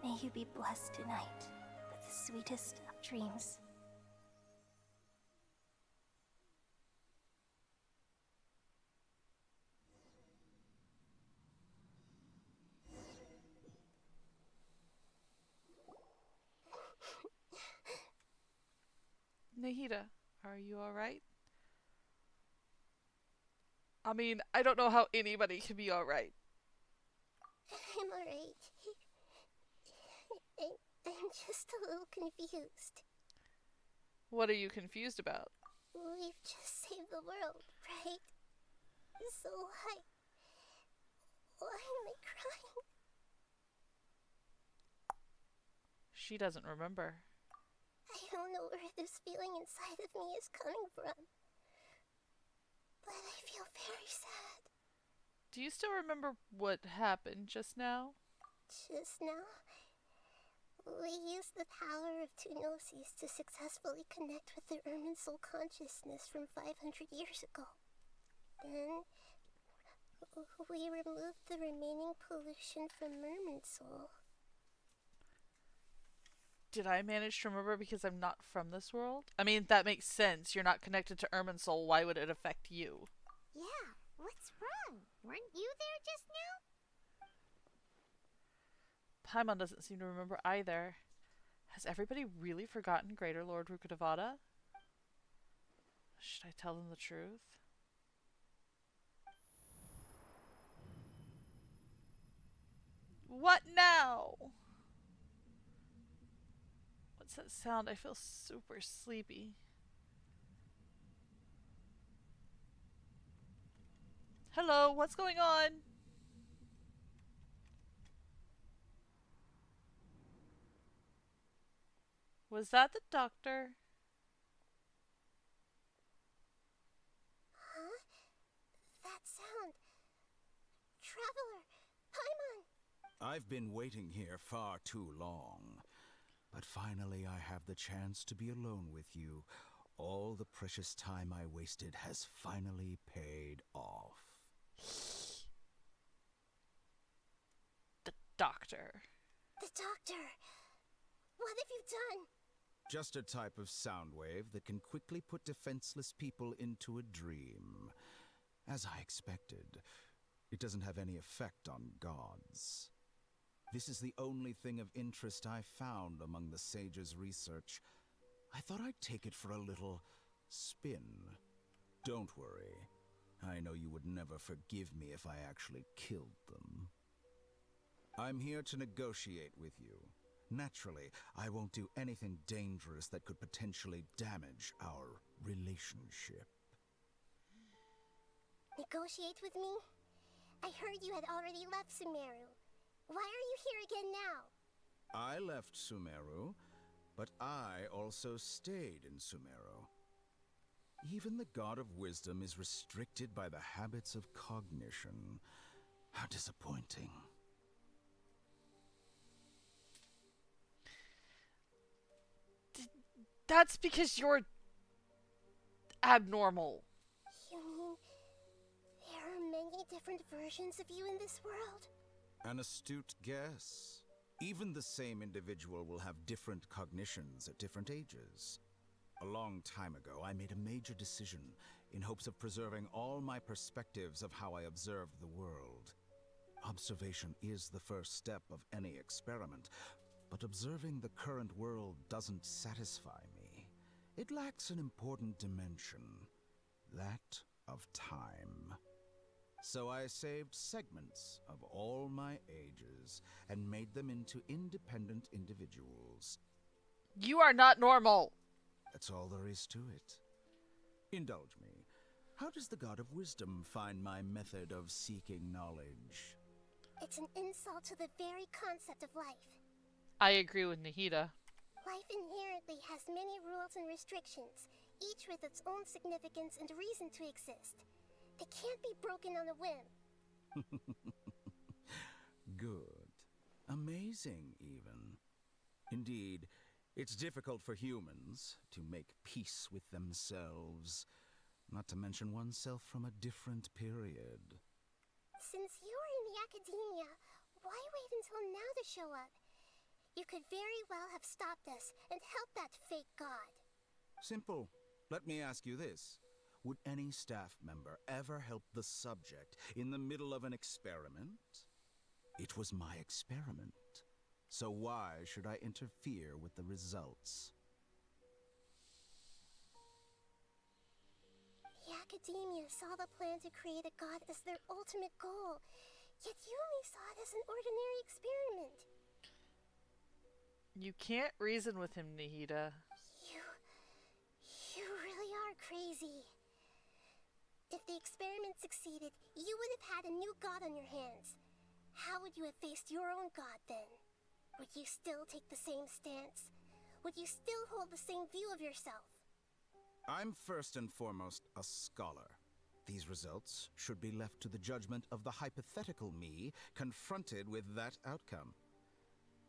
G: May you be blessed tonight with the sweetest of dreams.
B: Nahida, are you alright? I mean, I don't know how anybody can be alright.
D: I'm alright. I'm just a little confused.
B: What are you confused about?
D: We've just saved the world, right? So why am I crying?
B: She doesn't remember.
D: I don't know where this feeling inside of me is coming from, but I feel very sad.
B: Do you still remember what happened just now?
D: Just now, we used the power of two Gnosis to successfully connect with the Irminsul consciousness from 500 years ago. Then, we removed the remaining pollution from Irminsul.
B: Did I manage to remember because I'm not from this world? I mean, that makes sense. You're not connected to Irminsul. Why would it affect you?
C: Yeah, what's wrong? Weren't you there just now?
B: Paimon doesn't seem to remember either. Has everybody really forgotten Greater Lord Rukkhadevata? Should I tell them the truth? What now? What's that sound? I feel super sleepy. Hello, what's going on? Was that the doctor?
D: Huh? That sound. Traveler! Paimon!
F: I've been waiting here far too long. But finally I have the chance to be alone with you,
H: All the precious time I wasted has finally paid off.
B: The doctor.
D: The doctor! What have you done?
H: Just a type of sound wave that can quickly put defenseless people into a dream. As I expected, it doesn't have any effect on gods. This is the only thing of interest I found among the sage's research. I thought I'd take it for a little spin. Don't worry. I know you would never forgive me if I actually killed them. I'm here to negotiate with you. Naturally, I won't do anything dangerous that could potentially damage our relationship.
D: Negotiate with me? I heard you had already left Sumeru. Why are you here again now?
H: I left Sumeru, but I also stayed in Sumeru. Even the God of Wisdom is restricted by the habits of cognition. How disappointing.
B: That's because you're abnormal.
D: You mean there are many different versions of you in this world?
H: An astute guess. Even the same individual will have different cognitions at different ages. A long time ago, I made a major decision in hopes of preserving all my perspectives of how I observed the world. Observation is the first step of any experiment, but observing the current world doesn't satisfy me. It lacks an important dimension, that of time. So I saved segments of all my ages and made them into independent individuals.
B: You are not normal.
H: That's all there is to it. Indulge me. How does the God of Wisdom find my method of seeking knowledge?
D: It's an insult to the very concept of life.
B: I agree with Nahida.
D: Life inherently has many rules and restrictions, each with its own significance and reason to exist. They can't be broken on a whim.
H: Good. Amazing, even. Indeed, it's difficult for humans to make peace with themselves, not to mention oneself from a different period.
D: Since you are in the academia, why wait until now to show up? You could very well have stopped us and helped that fake god.
H: Simple. Let me ask you this. Would any staff member ever help the subject in the middle of an experiment? It was my experiment. So why should I interfere with the results?
D: The academia saw the plan to create a god as their ultimate goal, yet you only saw it as an ordinary experiment.
B: You can't reason with him, Nahida.
D: You really are crazy. If the experiment succeeded, you would have had a new god on your hands. How would you have faced your own god then? Would you still take the same stance? Would you still hold the same view of yourself?
H: I'm first and foremost a scholar. These results should be left to the judgment of the hypothetical me confronted with that outcome.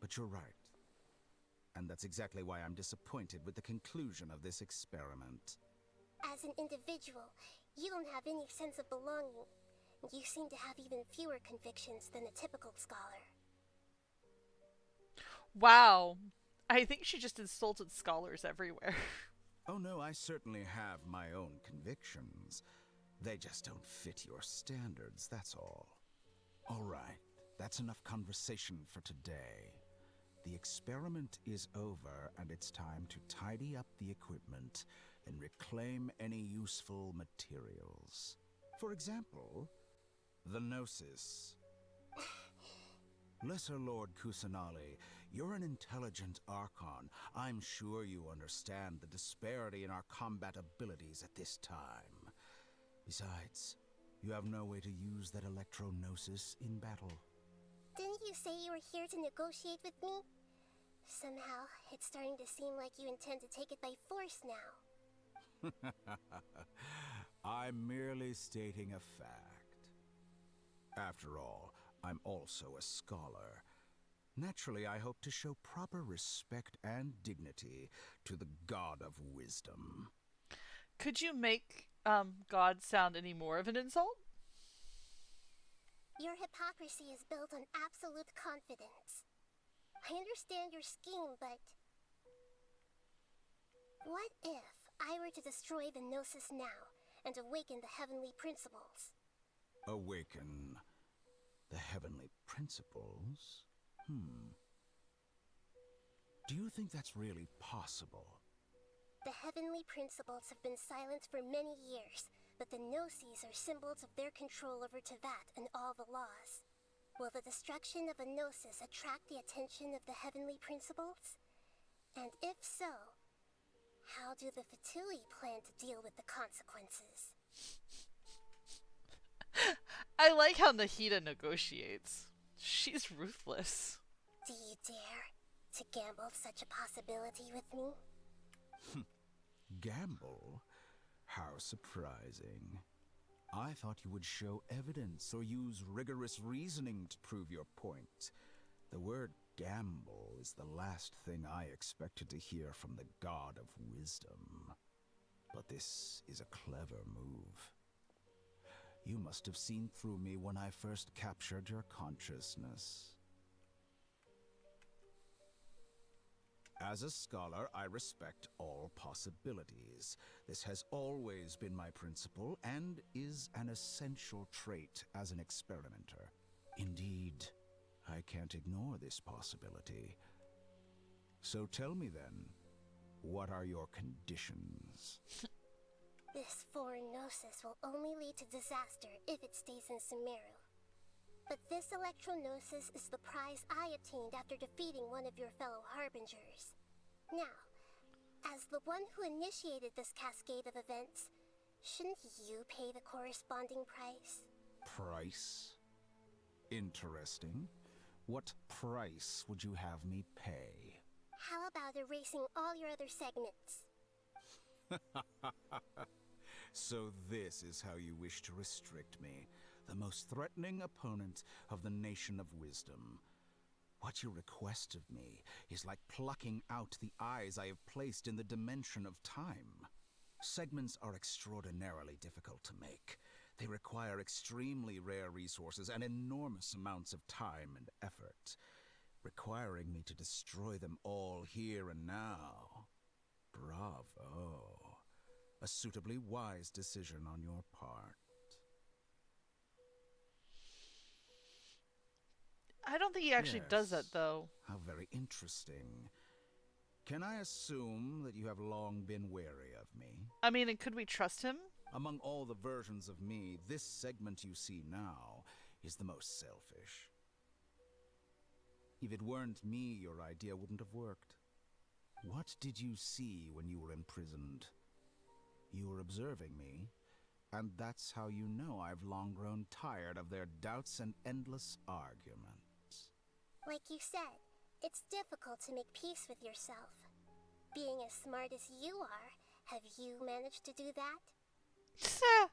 H: But you're right. And that's exactly why I'm disappointed with the conclusion of this experiment.
D: As an individual, you don't have any sense of belonging. You seem to have even fewer convictions than a typical scholar.
B: Wow. I think she just insulted scholars everywhere.
H: Oh no, I certainly have my own convictions. They just don't fit your standards, that's all. All right, that's enough conversation for today. The experiment is over, and it's time to tidy up the equipment and reclaim any useful materials. For example, the Gnosis. Lesser Lord Kusanali, you're an intelligent Archon. I'm sure you understand the disparity in our combat abilities at this time. Besides, you have no way to use that Electro-Gnosis in battle.
D: Didn't you say you were here to negotiate with me? Somehow, it's starting to seem like you intend to take it by force now.
H: I'm merely stating a fact. After all, I'm also a scholar. Naturally, I hope to show proper respect and dignity to the God of Wisdom.
B: Could you make God sound any more of an insult?
D: Your hypocrisy is built on absolute confidence. I understand your scheme, but... what if I were to destroy the Gnosis now and awaken the heavenly principles?
H: Awaken the heavenly principles? Do you think that's really possible?
D: The heavenly principles have been silent for many years, but the Gnosis are symbols of their control over Teyvat and all the laws. Will the destruction of a Gnosis attract the attention of the heavenly principles? And if so, how do the Fatui plan to deal with the consequences?
B: I like how Nahida negotiates. She's ruthless.
D: Do you dare to gamble such a possibility with me?
H: Gamble? How surprising. I thought you would show evidence or use rigorous reasoning to prove your point. The word gamble is the last thing I expected to hear from the God of Wisdom. But this is a clever move. You must have seen through me when I first captured your consciousness. As a scholar, I respect all possibilities. This has always been my principle and is an essential trait as an experimenter. Indeed, I can't ignore this possibility. So tell me then, what are your conditions?
D: This foreign Gnosis will only lead to disaster if it stays in Sumeru. But this Electro-Gnosis is the prize I obtained after defeating one of your fellow Harbingers. Now, as the one who initiated this cascade of events, shouldn't you pay the corresponding price?
H: Price? Interesting. What price would you have me pay?
D: How about erasing all your other segments?
H: So this is how you wish to restrict me, the most threatening opponent of the Nation of Wisdom. What you request of me is like plucking out the eyes I have placed in the dimension of time. Segments are extraordinarily difficult to make. They require extremely rare resources and enormous amounts of time and effort, requiring me to destroy them all here and now. Bravo. A suitably wise decision on your part.
B: I don't think he actually does that, though.
H: How very interesting. Can I assume that you have long been wary of me?
B: I mean, and could we trust him?
H: Among all the versions of me, this segment you see now is the most selfish. If it weren't me, your idea wouldn't have worked. What did you see when you were imprisoned? You were observing me, and that's how you know I've long grown tired of their doubts and endless arguments.
D: Like you said, it's difficult to make peace with yourself. Being as smart as you are, have you managed to do that?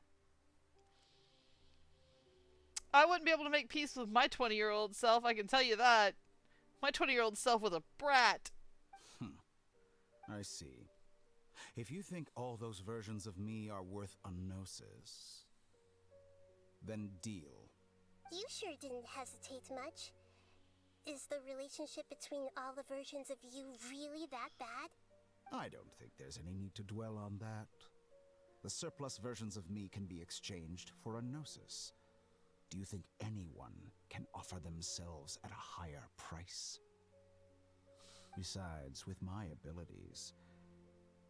B: I wouldn't be able to make peace with my 20-year-old self, I can tell you that. My 20-year-old self was a brat.
H: I see. If you think all those versions of me are worth a gnosis, then deal.
D: You sure didn't hesitate much. Is the relationship between all the versions of you really that bad?
H: I don't think there's any need to dwell on that. The surplus versions of me can be exchanged for a gnosis. Do you think anyone can offer themselves at a higher price? Besides, with my abilities,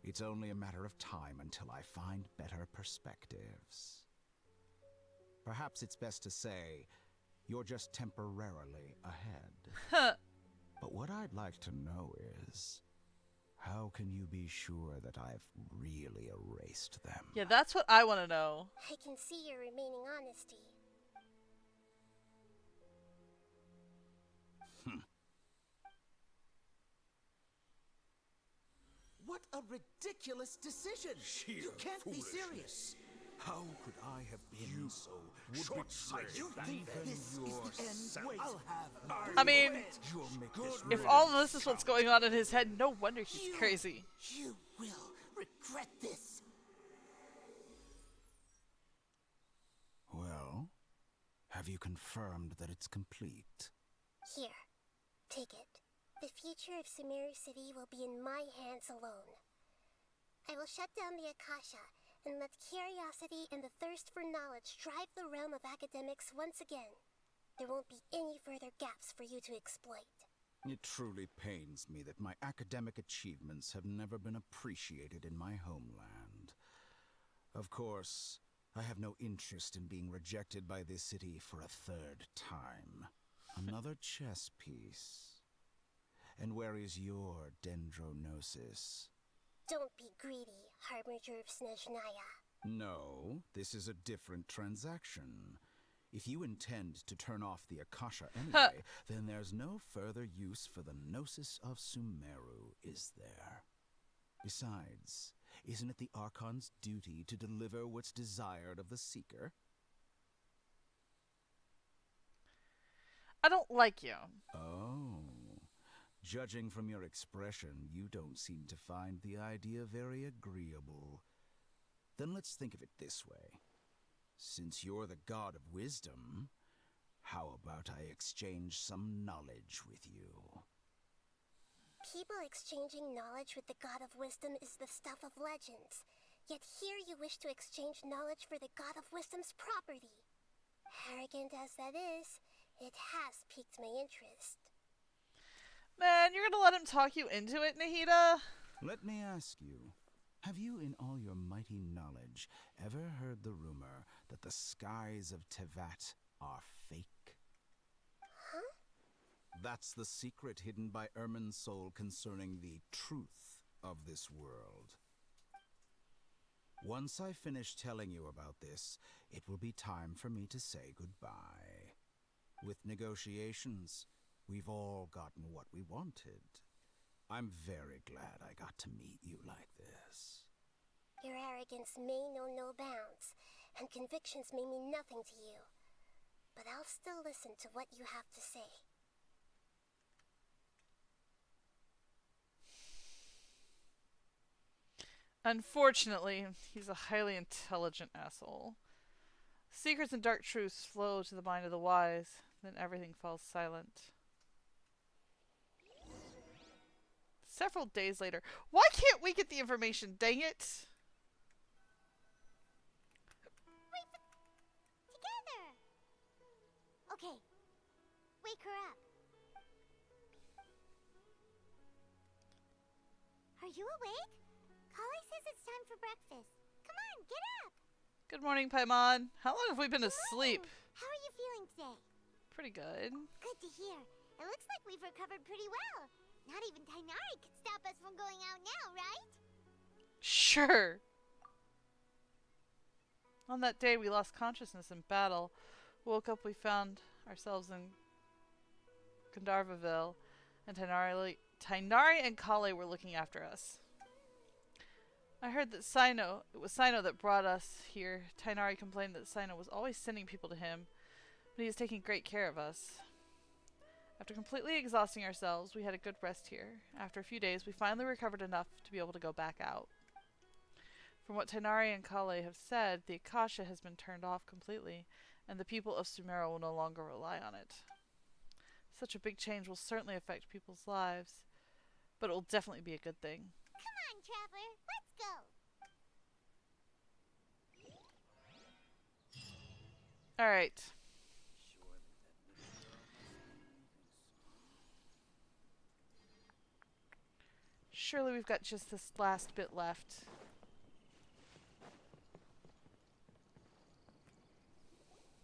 H: it's only a matter of time until I find better perspectives. Perhaps it's best to say, you're just temporarily ahead. But what I'd like to know is, how can you be sure that I've really erased them?
B: Yeah, that's what I want to know.
D: I can see your remaining honesty.
I: What a ridiculous decision! You can't be serious!
H: How could I have been so
F: short-sighted?
I: You think this is the end?
F: Wait.
I: I'll have...
B: I mean, if all of this is what's going on in his head, no wonder he's crazy.
I: You will regret this!
H: Have you confirmed that it's complete?
D: Here, take it. The future of Sumeru City will be in my hands alone. I will shut down the Akasha and let curiosity and the thirst for knowledge drive the realm of academics once again. There won't be any further gaps for you to exploit.
H: It truly pains me that my academic achievements have never been appreciated in my homeland. Of course, I have no interest in being rejected by this city for a third time. Another chess piece. And where is your Dendronosis?
D: Don't be greedy, Harbinger of Snezhnaya.
H: No, this is a different transaction. If you intend to turn off the Akasha anyway, then there's no further use for the Gnosis of Sumeru, is there? Besides, isn't it the Archon's duty to deliver what's desired of the Seeker?
B: I don't like you.
H: Oh. Judging from your expression, you don't seem to find the idea very agreeable. Then let's think of it this way. Since you're the god of wisdom, how about I exchange some knowledge with you?
D: People exchanging knowledge with the god of wisdom is the stuff of legends. Yet here you wish to exchange knowledge for the god of wisdom's property. Arrogant as that is, it has piqued my interest.
B: Man, you're gonna let him talk you into it, Nahida?
H: Let me ask you, have you in all your mighty knowledge ever heard the rumor that the skies of Tevat are fake?
D: Huh?
H: That's the secret hidden by Irminsul concerning the truth of this world. Once I finish telling you about this, it will be time for me to say goodbye. With negotiations, we've all gotten what we wanted. I'm very glad I got to meet you like this.
D: Your arrogance may know no bounds, and convictions may mean nothing to you. But I'll still listen to what you have to say.
B: Unfortunately, he's a highly intelligent asshole. Secrets and dark truths flow to the mind of the wise, then everything falls silent. Several days later. Why can't we get the information? Dang it!
C: Together! Okay. Wake her up. Are you awake? Kale says it's time for breakfast. Come on, get up!
B: Good morning, Paimon. How long have we been asleep?
C: How are you feeling today?
B: Pretty good.
C: Good to hear. It looks like we've recovered pretty well. Not even Tighnari could stop us from going out now, right?
B: Sure. On that day, we lost consciousness in battle. Woke up, we found ourselves in Gandharvaville, and Tighnari and Kale were looking after us. I heard that it was Cyno that brought us here. Tighnari complained that Cyno was always sending people to him, but he is taking great care of us. After completely exhausting ourselves, we had a good rest here. After a few days, we finally recovered enough to be able to go back out. From what Tighnari and Kale have said, the Akasha has been turned off completely, and the people of Sumeru will no longer rely on it. Such a big change will certainly affect people's lives, but it will definitely be a good thing.
C: Come on, Traveler, let's go!
B: Alright. Surely we've got just this last bit left.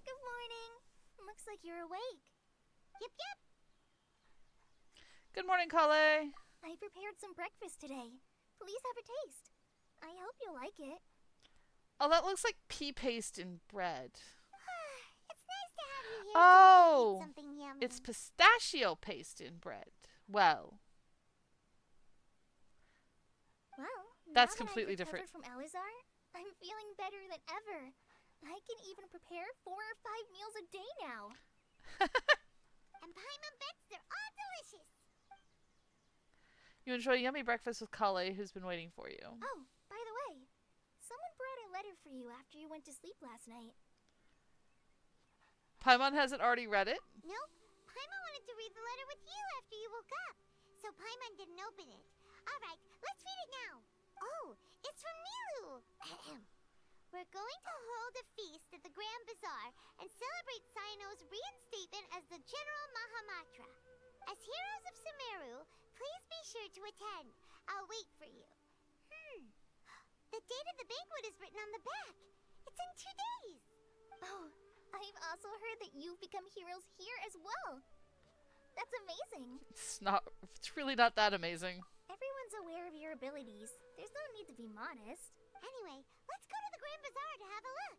G: Good morning. Looks like you're awake.
C: Yep, yep!
B: Good morning, Kale.
G: I prepared some breakfast today. Please have a taste. I hope you'll like it.
B: Oh, that looks like pea paste in bread.
C: It's nice to have you here
B: Oh!
C: so we can eat something yummy.
B: It's pistachio paste in bread. Well,
G: Well,
B: That's
G: now that
B: completely
G: I've recovered
B: different.
G: from Alizar, I'm feeling better than ever. I can even prepare 4 or 5 meals a day now.
C: And Paimon bets they're all delicious.
B: you enjoy a yummy breakfast with Kale, who's been waiting for you.
G: Oh, by the way, someone brought a letter for you after you went to sleep last night.
B: Paimon hasn't already read it?
C: Nope. Paimon wanted to read the letter with you after you woke up. So Paimon didn't open it. Alright, let's read it now. Oh, it's from Milu. We're going to hold a feast at the Grand Bazaar and celebrate Cyano's reinstatement as the General Mahamatra. As heroes of Sumeru, please be sure to attend. I'll wait for you. The date of the banquet is written on the back. It's in 2 days.
D: Oh, I've also heard that you've become heroes here as well. That's amazing.
B: It's really not that amazing.
D: Everyone's aware of your abilities. There's no need to be modest.
C: Anyway, let's go to the Grand Bazaar to have a look.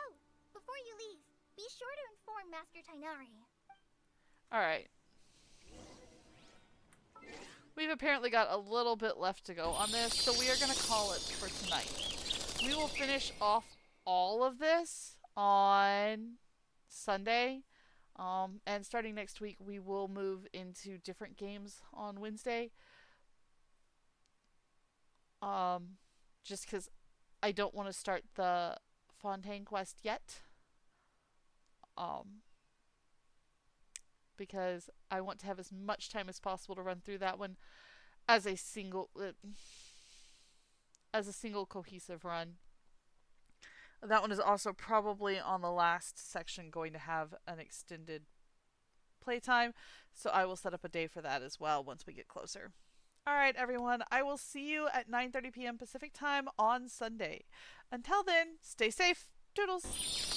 D: Oh, before you leave, be sure to inform Master Tainari.
B: Alright. We've apparently got a little bit left to go on this, so we are going to call it for tonight. We will finish off all of this on Sunday. And starting next week, we will move into different games on Wednesday. Just because I don't want to start the Fontaine quest yet. Because I want to have as much time as possible to run through that one as a single cohesive run. That one is also probably on the last section going to have an extended playtime, so I will set up a day for that as well once we get closer. Alright everyone, I will see you at 9:30 p.m. Pacific time on Sunday. Until then, stay safe. Toodles!